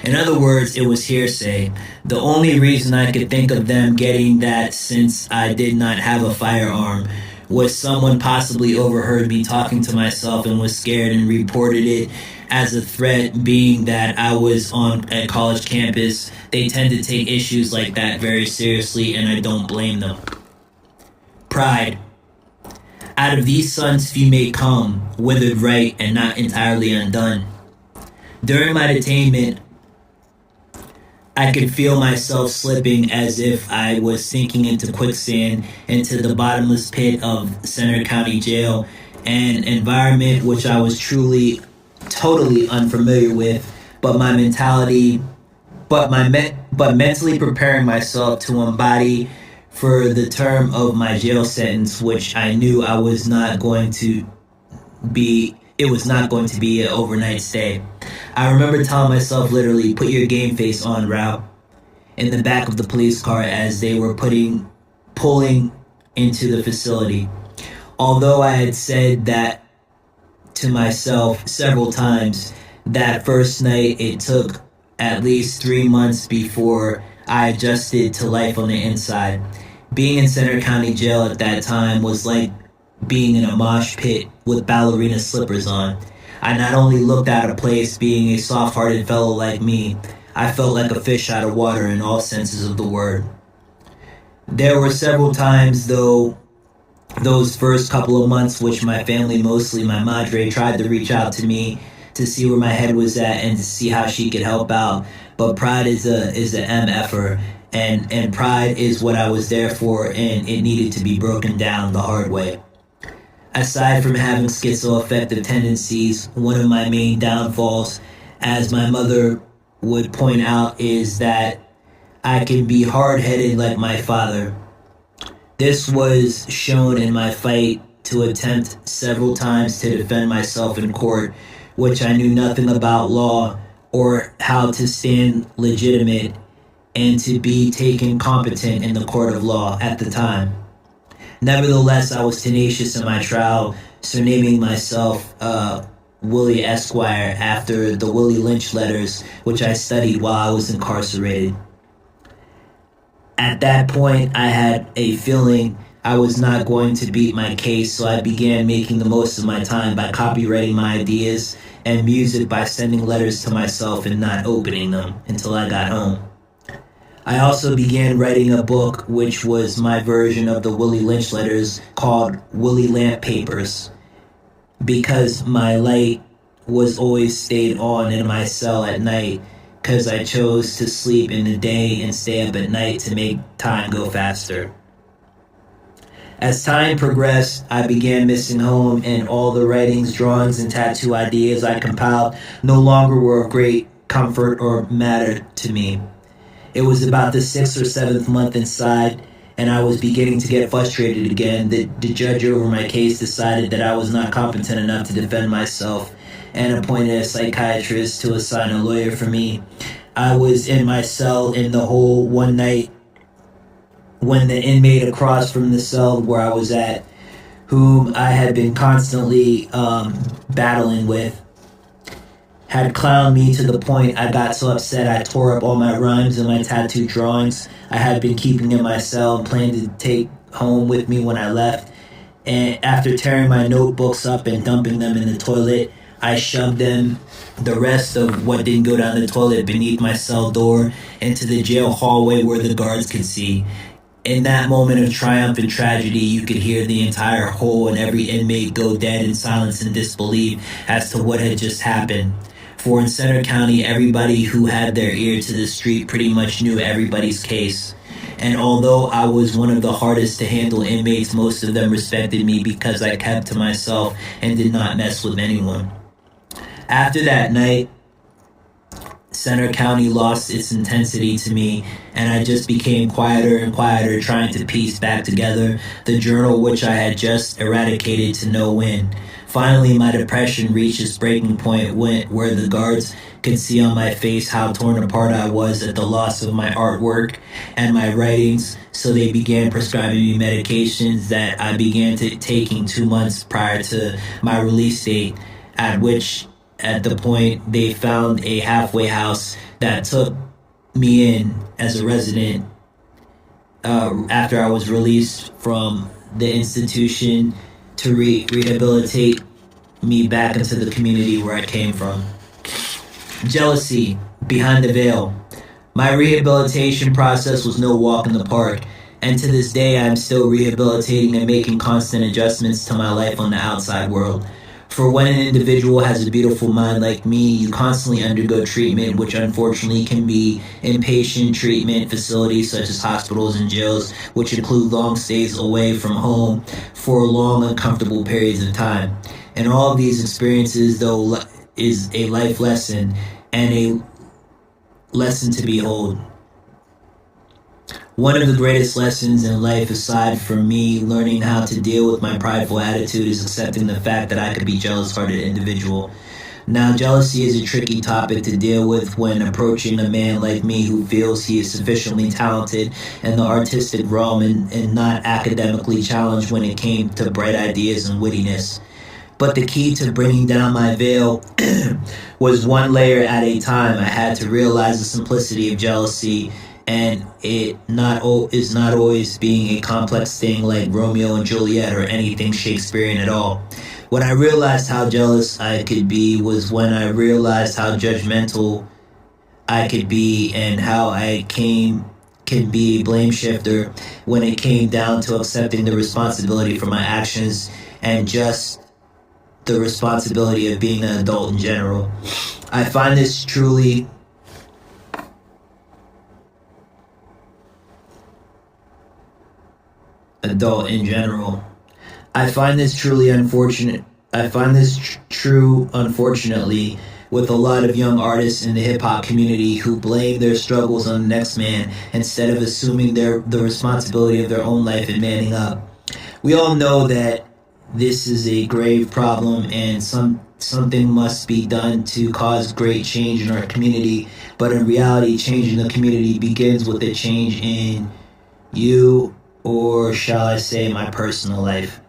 B: In other words, it was hearsay. The only reason I could think of them getting that, since I did not have a firearm, was someone possibly overheard me talking to myself and was scared and reported it as a threat, being that I was on a college campus. They tend to take issues like that very seriously, and I don't blame them. Pride. Out of these sons few may come, withered right and not entirely undone. During my detainment, I could feel myself slipping as if I was sinking into quicksand, into the bottomless pit of Center County Jail, an environment which I was totally unfamiliar with, but mentally preparing myself to embody for the term of my jail sentence, which I knew it was not going to be an overnight stay. I remember telling myself literally, put your game face on, Aarao, in the back of the police car as they were pulling into the facility. Although I had said that to myself several times, that first night it took at least 3 months before I adjusted to life on the inside. Being in Center County Jail at that time was like being in a mosh pit with ballerina slippers on. I not only looked out of place being a soft-hearted fellow like me, I felt like a fish out of water in all senses of the word. There were several times, though, those first couple of months, which my family, mostly my madre, tried to reach out to me to see where my head was at and to see how she could help out. But pride is a MFer, and pride is what I was there for, and it needed to be broken down the hard way. Aside from having schizoaffective tendencies, one of my main downfalls, as my mother would point out, is that I can be hard-headed like my father. This was shown in my fight to attempt several times to defend myself in court, which I knew nothing about law or how to stand legitimate and to be taken competent in the court of law at the time. Nevertheless, I was tenacious in my trial, surnaming myself Willie Esquire after the Willie Lynch letters, which I studied while I was incarcerated. At that point, I had a feeling I was not going to beat my case, so I began making the most of my time by copywriting my ideas and music by sending letters to myself and not opening them until I got home. I also began writing a book which was my version of the Willie Lynch letters called Willie Lamp Papers, because my light was always stayed on in my cell at night because I chose to sleep in the day and stay up at night to make time go faster. As time progressed, I began missing home, and all the writings, drawings, and tattoo ideas I compiled no longer were of great comfort or matter to me. It was about the 6th or 7th month inside, and I was beginning to get frustrated again. The judge over my case decided that I was not competent enough to defend myself and appointed a psychiatrist to assign a lawyer for me. I was in my cell in the hole one night when the inmate across from the cell where I was at, whom I had been constantly battling with, had clowned me to the point I got so upset I tore up all my rhymes and my tattoo drawings I had been keeping in my cell and planned to take home with me when I left. And after tearing my notebooks up and dumping them in the toilet, I shoved them, the rest of what didn't go down the toilet, beneath my cell door into the jail hallway where the guards could see. In that moment of triumph and tragedy, you could hear the entire hole and every inmate go dead in silence and disbelief as to what had just happened. For in Center County, everybody who had their ear to the street pretty much knew everybody's case. And although I was one of the hardest to handle inmates, most of them respected me because I kept to myself and did not mess with anyone. After that night, Center County lost its intensity to me, and I just became quieter and quieter, trying to piece back together the journal which I had just eradicated to no end. Finally, my depression reached its breaking point where the guards could see on my face how torn apart I was at the loss of my artwork and my writings, so they began prescribing me medications that I began taking 2 months prior to my release date, at the point they found a halfway house that took me in as a resident after I was released from the institution to rehabilitate me back into the community where I came from. Jealousy behind the veil. My rehabilitation process was no walk in the park, and to this day I am still rehabilitating and making constant adjustments to my life on the outside world. For when an individual has a beautiful mind like me, you constantly undergo treatment, which unfortunately can be inpatient treatment facilities such as hospitals and jails, which include long stays away from home for long, uncomfortable periods of time. And all of these experiences, though, is a life lesson and a lesson to behold. One of the greatest lessons in life, aside from me learning how to deal with my prideful attitude, is accepting the fact that I could be a jealous-hearted individual. Now, jealousy is a tricky topic to deal with when approaching a man like me who feels he is sufficiently talented in the artistic realm and not academically challenged when it came to bright ideas and wittiness. But the key to bringing down my veil was one layer at a time. I had to realize the simplicity of jealousy, and it is not always being a complex thing like Romeo and Juliet or anything Shakespearean at all. When I realized how jealous I could be was when I realized how judgmental I could be and how I can be a blame shifter when it came down to accepting the responsibility for my actions and just the responsibility of being an adult in general. I find this truly adult in general. I find this truly unfortunate. I find this true, unfortunately, with a lot of young artists in the hip-hop community who blame their struggles on the next man instead of assuming the responsibility of their own life and manning up. We all know that this is a grave problem and something must be done to cause great change in our community, but in reality, change in the community begins with a change in you, or shall I say my personal life.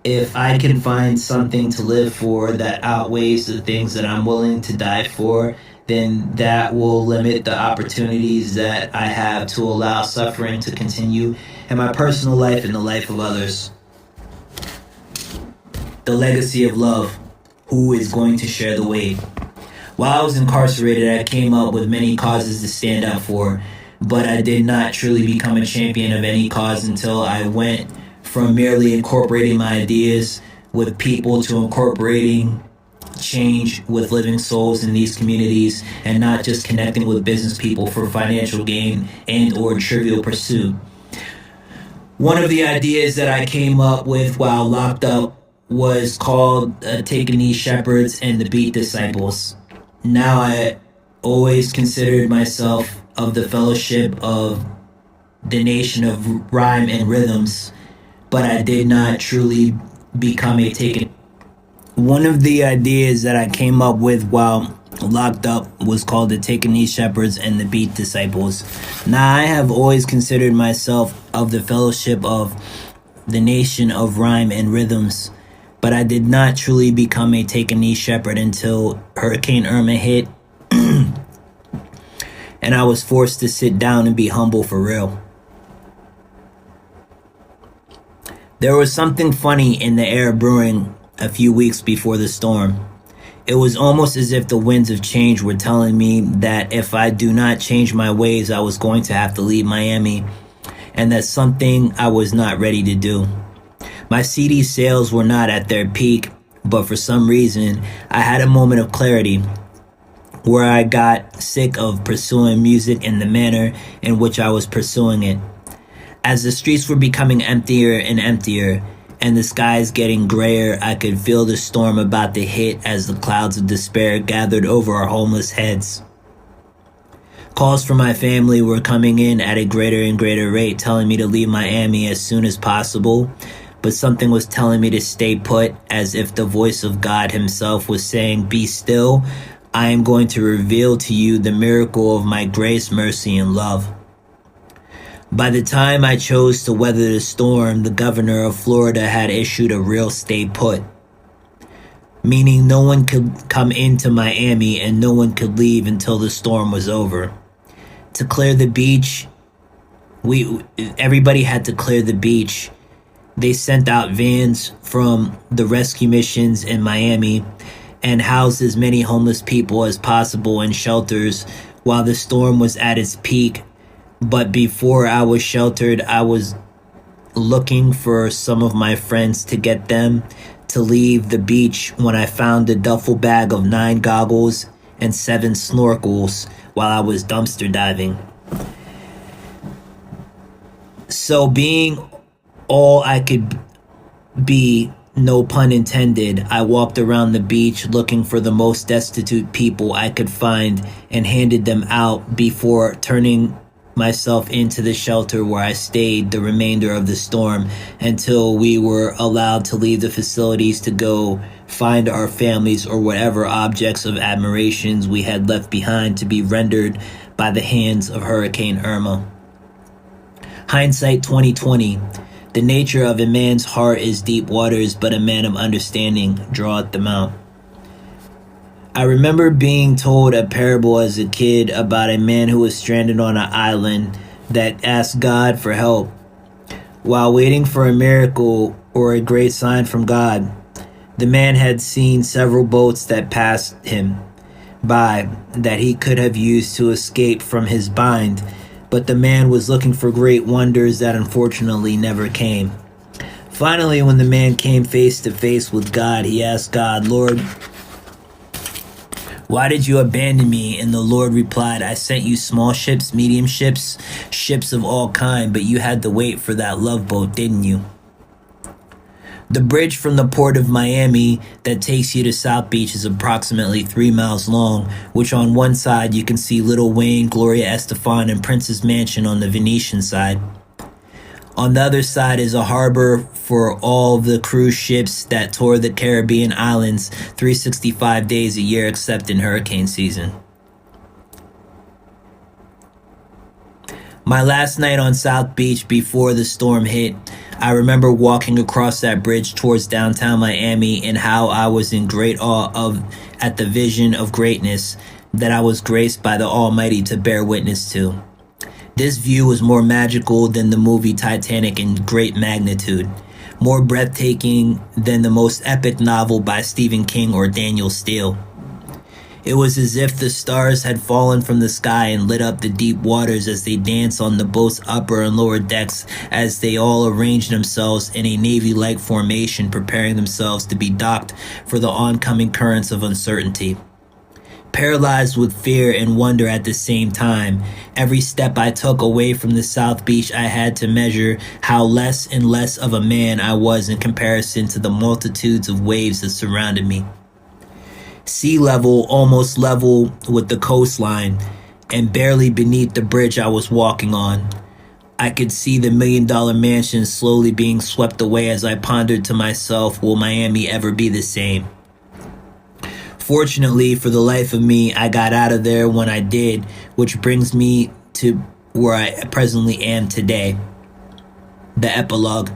B: If I can find something to live for that outweighs the things that I'm willing to die for, then that will limit the opportunities that I have to allow suffering to continue and my personal life and the life of others. The legacy of love. Who is going to share the weight? While I was incarcerated, I came up with many causes to stand up for, but I did not truly become a champion of any cause until I went from merely incorporating my ideas with people to incorporating change with living souls in these communities, and not just connecting with business people for financial gain and or trivial pursuit. One of the ideas that I came up with while locked up was called Taking These Shepherds and the Beat Disciples. Now I always considered myself of the fellowship of the nation of rhyme and rhythms, but I did not truly become a taken.
A: One of the ideas that I came up with while locked up was called the Taking These Shepherds and the Beat Disciples. Now I have always considered myself of the fellowship of the nation of rhyme and rhythms, but I did not truly become a Taking These Shepherd until Hurricane Irma hit and I was forced to sit down and be humble for real. There was something funny in the air brewing a few weeks before the storm. It was almost as if the winds of change were telling me that if I do not change my ways, I was going to have to leave Miami, and that's something I was not ready to do. My CD sales were not at their peak, but for some reason, I had a moment of clarity where I got sick of pursuing music in the manner in which I was pursuing it. As the streets were becoming emptier and emptier, and the skies getting grayer, I could feel the storm about to hit as the clouds of despair gathered over our homeless heads. Calls from my family were coming in at a greater and greater rate, telling me to leave Miami as soon as possible, but something was telling me to stay put, as if the voice of God himself was saying, "Be still, I am going to reveal to you the miracle of my grace, mercy, and love." By the time I chose to weather the storm, the governor of Florida had issued a real stay put, meaning no one could come into Miami and no one could leave until the storm was over. To clear the beach, everybody had to clear the beach. They sent out vans from the rescue missions in Miami and housed as many homeless people as possible in shelters while the storm was at its peak. But before I was sheltered, I was looking for some of my friends to get them to leave the beach when I found a duffel bag of 9 goggles and 7 snorkels while I was dumpster diving. So being all I could be, no pun intended, I walked around the beach looking for the most destitute people I could find and handed them out before turning myself into the shelter where I stayed the remainder of the storm until we were allowed to leave the facilities to go find our families or whatever objects of admirations we had left behind to be rendered by the hands of Hurricane Irma. Hindsight 2020. The nature of a man's heart is deep waters, but a man of understanding draweth them out. I remember being told a parable as a kid about a man who was stranded on an island that asked God for help. While waiting for a miracle or a great sign from God, the man had seen several boats that passed him by that he could have used to escape from his bind, but the man was looking for great wonders that unfortunately never came. Finally, when the man came face to face with God, he asked God, "Lord, why did you abandon me?" And the Lord replied, "I sent you small ships, medium ships, ships of all kind, but you had to wait for that love boat, didn't you?" The bridge from the port of Miami that takes you to South Beach is approximately 3 miles long, which on one side you can see Little Wayne, Gloria Estefan, and Prince's Mansion on the Venetian side. On the other side is a harbor for all the cruise ships that tour the Caribbean islands 365 days a year except in hurricane season. My last night on South Beach before the storm hit, I remember walking across that bridge towards downtown Miami and how I was in great awe at the vision of greatness that I was graced by the Almighty to bear witness to. This view was more magical than the movie Titanic in great magnitude, more breathtaking than the most epic novel by Stephen King or Daniel Steele. It was as if the stars had fallen from the sky and lit up the deep waters as they danced on the boat's upper and lower decks, as they all arranged themselves in a Navy-like formation, preparing themselves to be docked for the oncoming currents of uncertainty. Paralyzed with fear and wonder at the same time, every step I took away from the South Beach, I had to measure how less and less of a man I was in comparison to the multitudes of waves that surrounded me. Sea level almost level with the coastline, and barely beneath the bridge I was walking on. I could see the $1 million mansion slowly being swept away as I pondered to myself, will Miami ever be the same? Fortunately, for the life of me, I got out of there when I did, which brings me to where I presently am today. The epilogue.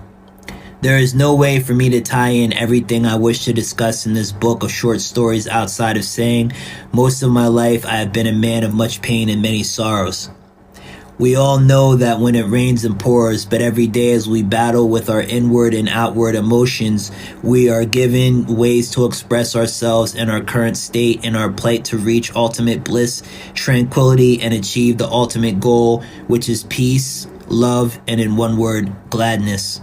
A: There is no way for me to tie in everything I wish to discuss in this book of short stories outside of saying, most of my life I have been a man of much pain and many sorrows. We all know that when it rains and pours, but every day as we battle with our inward and outward emotions, we are given ways to express ourselves in our current state and our plight to reach ultimate bliss, tranquility, and achieve the ultimate goal, which is peace, love, and in one word, gladness.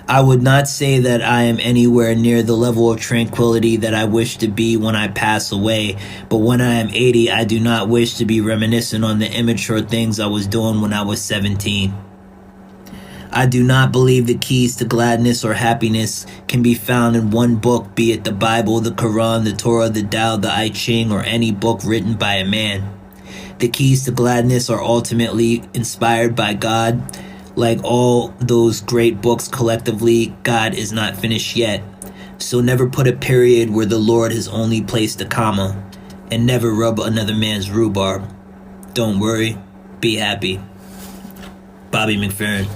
A: I would not say that I am anywhere near the level of tranquility that I wish to be when I pass away, but when I am 80, I do not wish to be reminiscent on the immature things I was doing when I was 17. I do not believe the keys to gladness or happiness can be found in one book, be it the Bible, the Quran, the Torah, the Tao, the I Ching, or any book written by a man. The keys to gladness are ultimately inspired by God. Like all those great books collectively, God is not finished yet. So never put a period where the Lord has only placed a comma, and never rub another man's rhubarb. Don't worry, be happy. Bobby McFerrin.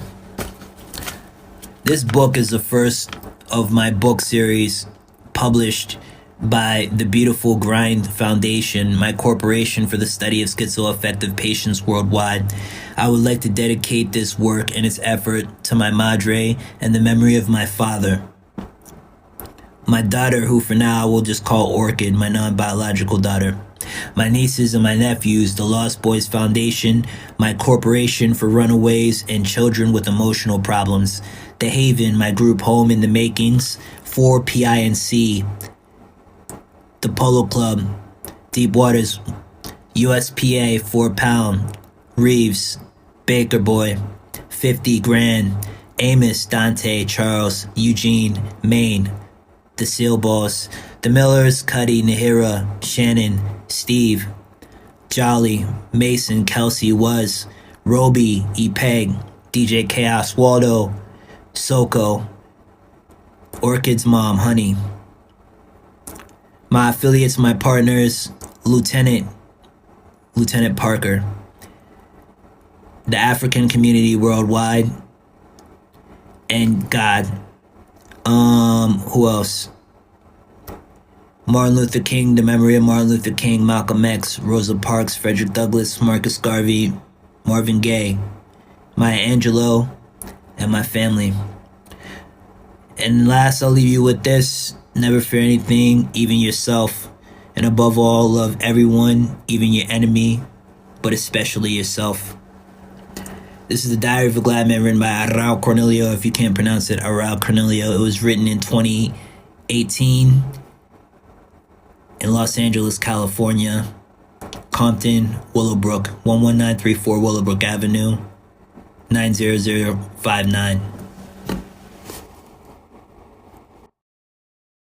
A: This book is the first of my book series published by the Beautiful Grind Foundation, my corporation for the study of schizoaffective patients worldwide. I would like to dedicate this work and its effort to my madre and the memory of my father. My daughter, who for now I will just call Orchid, my non-biological daughter. My nieces and my nephews, the Lost Boys Foundation, my corporation for runaways and children with emotional problems. The Haven, my group home in the makings. 4PINC. The Polo Club, Deep Waters, USPA, 4 Pound, Reeves, Baker Boy, 50 Grand, Amos, Dante, Charles, Eugene, Maine, The Seal Boss, The Millers, Cuddy, Nahira, Shannon, Steve, Jolly, Mason, Kelsey, Was, Roby, E-Peg, DJ Chaos, Waldo, Soko, Orchid's mom, Honey. My affiliates, my partners, Lieutenant Parker, the African community worldwide, and God. Who else? Martin Luther King, the memory of Martin Luther King, Malcolm X, Rosa Parks, Frederick Douglass, Marcus Garvey, Marvin Gaye, Maya Angelou, and my family. And last, I'll leave you with this. Never fear anything, even yourself. And above all, love everyone, even your enemy, but especially yourself. This is the Diary of a Glad Man, written by Aarao Cornelio. If you can't pronounce it, Aarao Cornelio. It was written in 2018 in Los Angeles, California. Compton, Willowbrook, 11934 Willowbrook Avenue, 90059.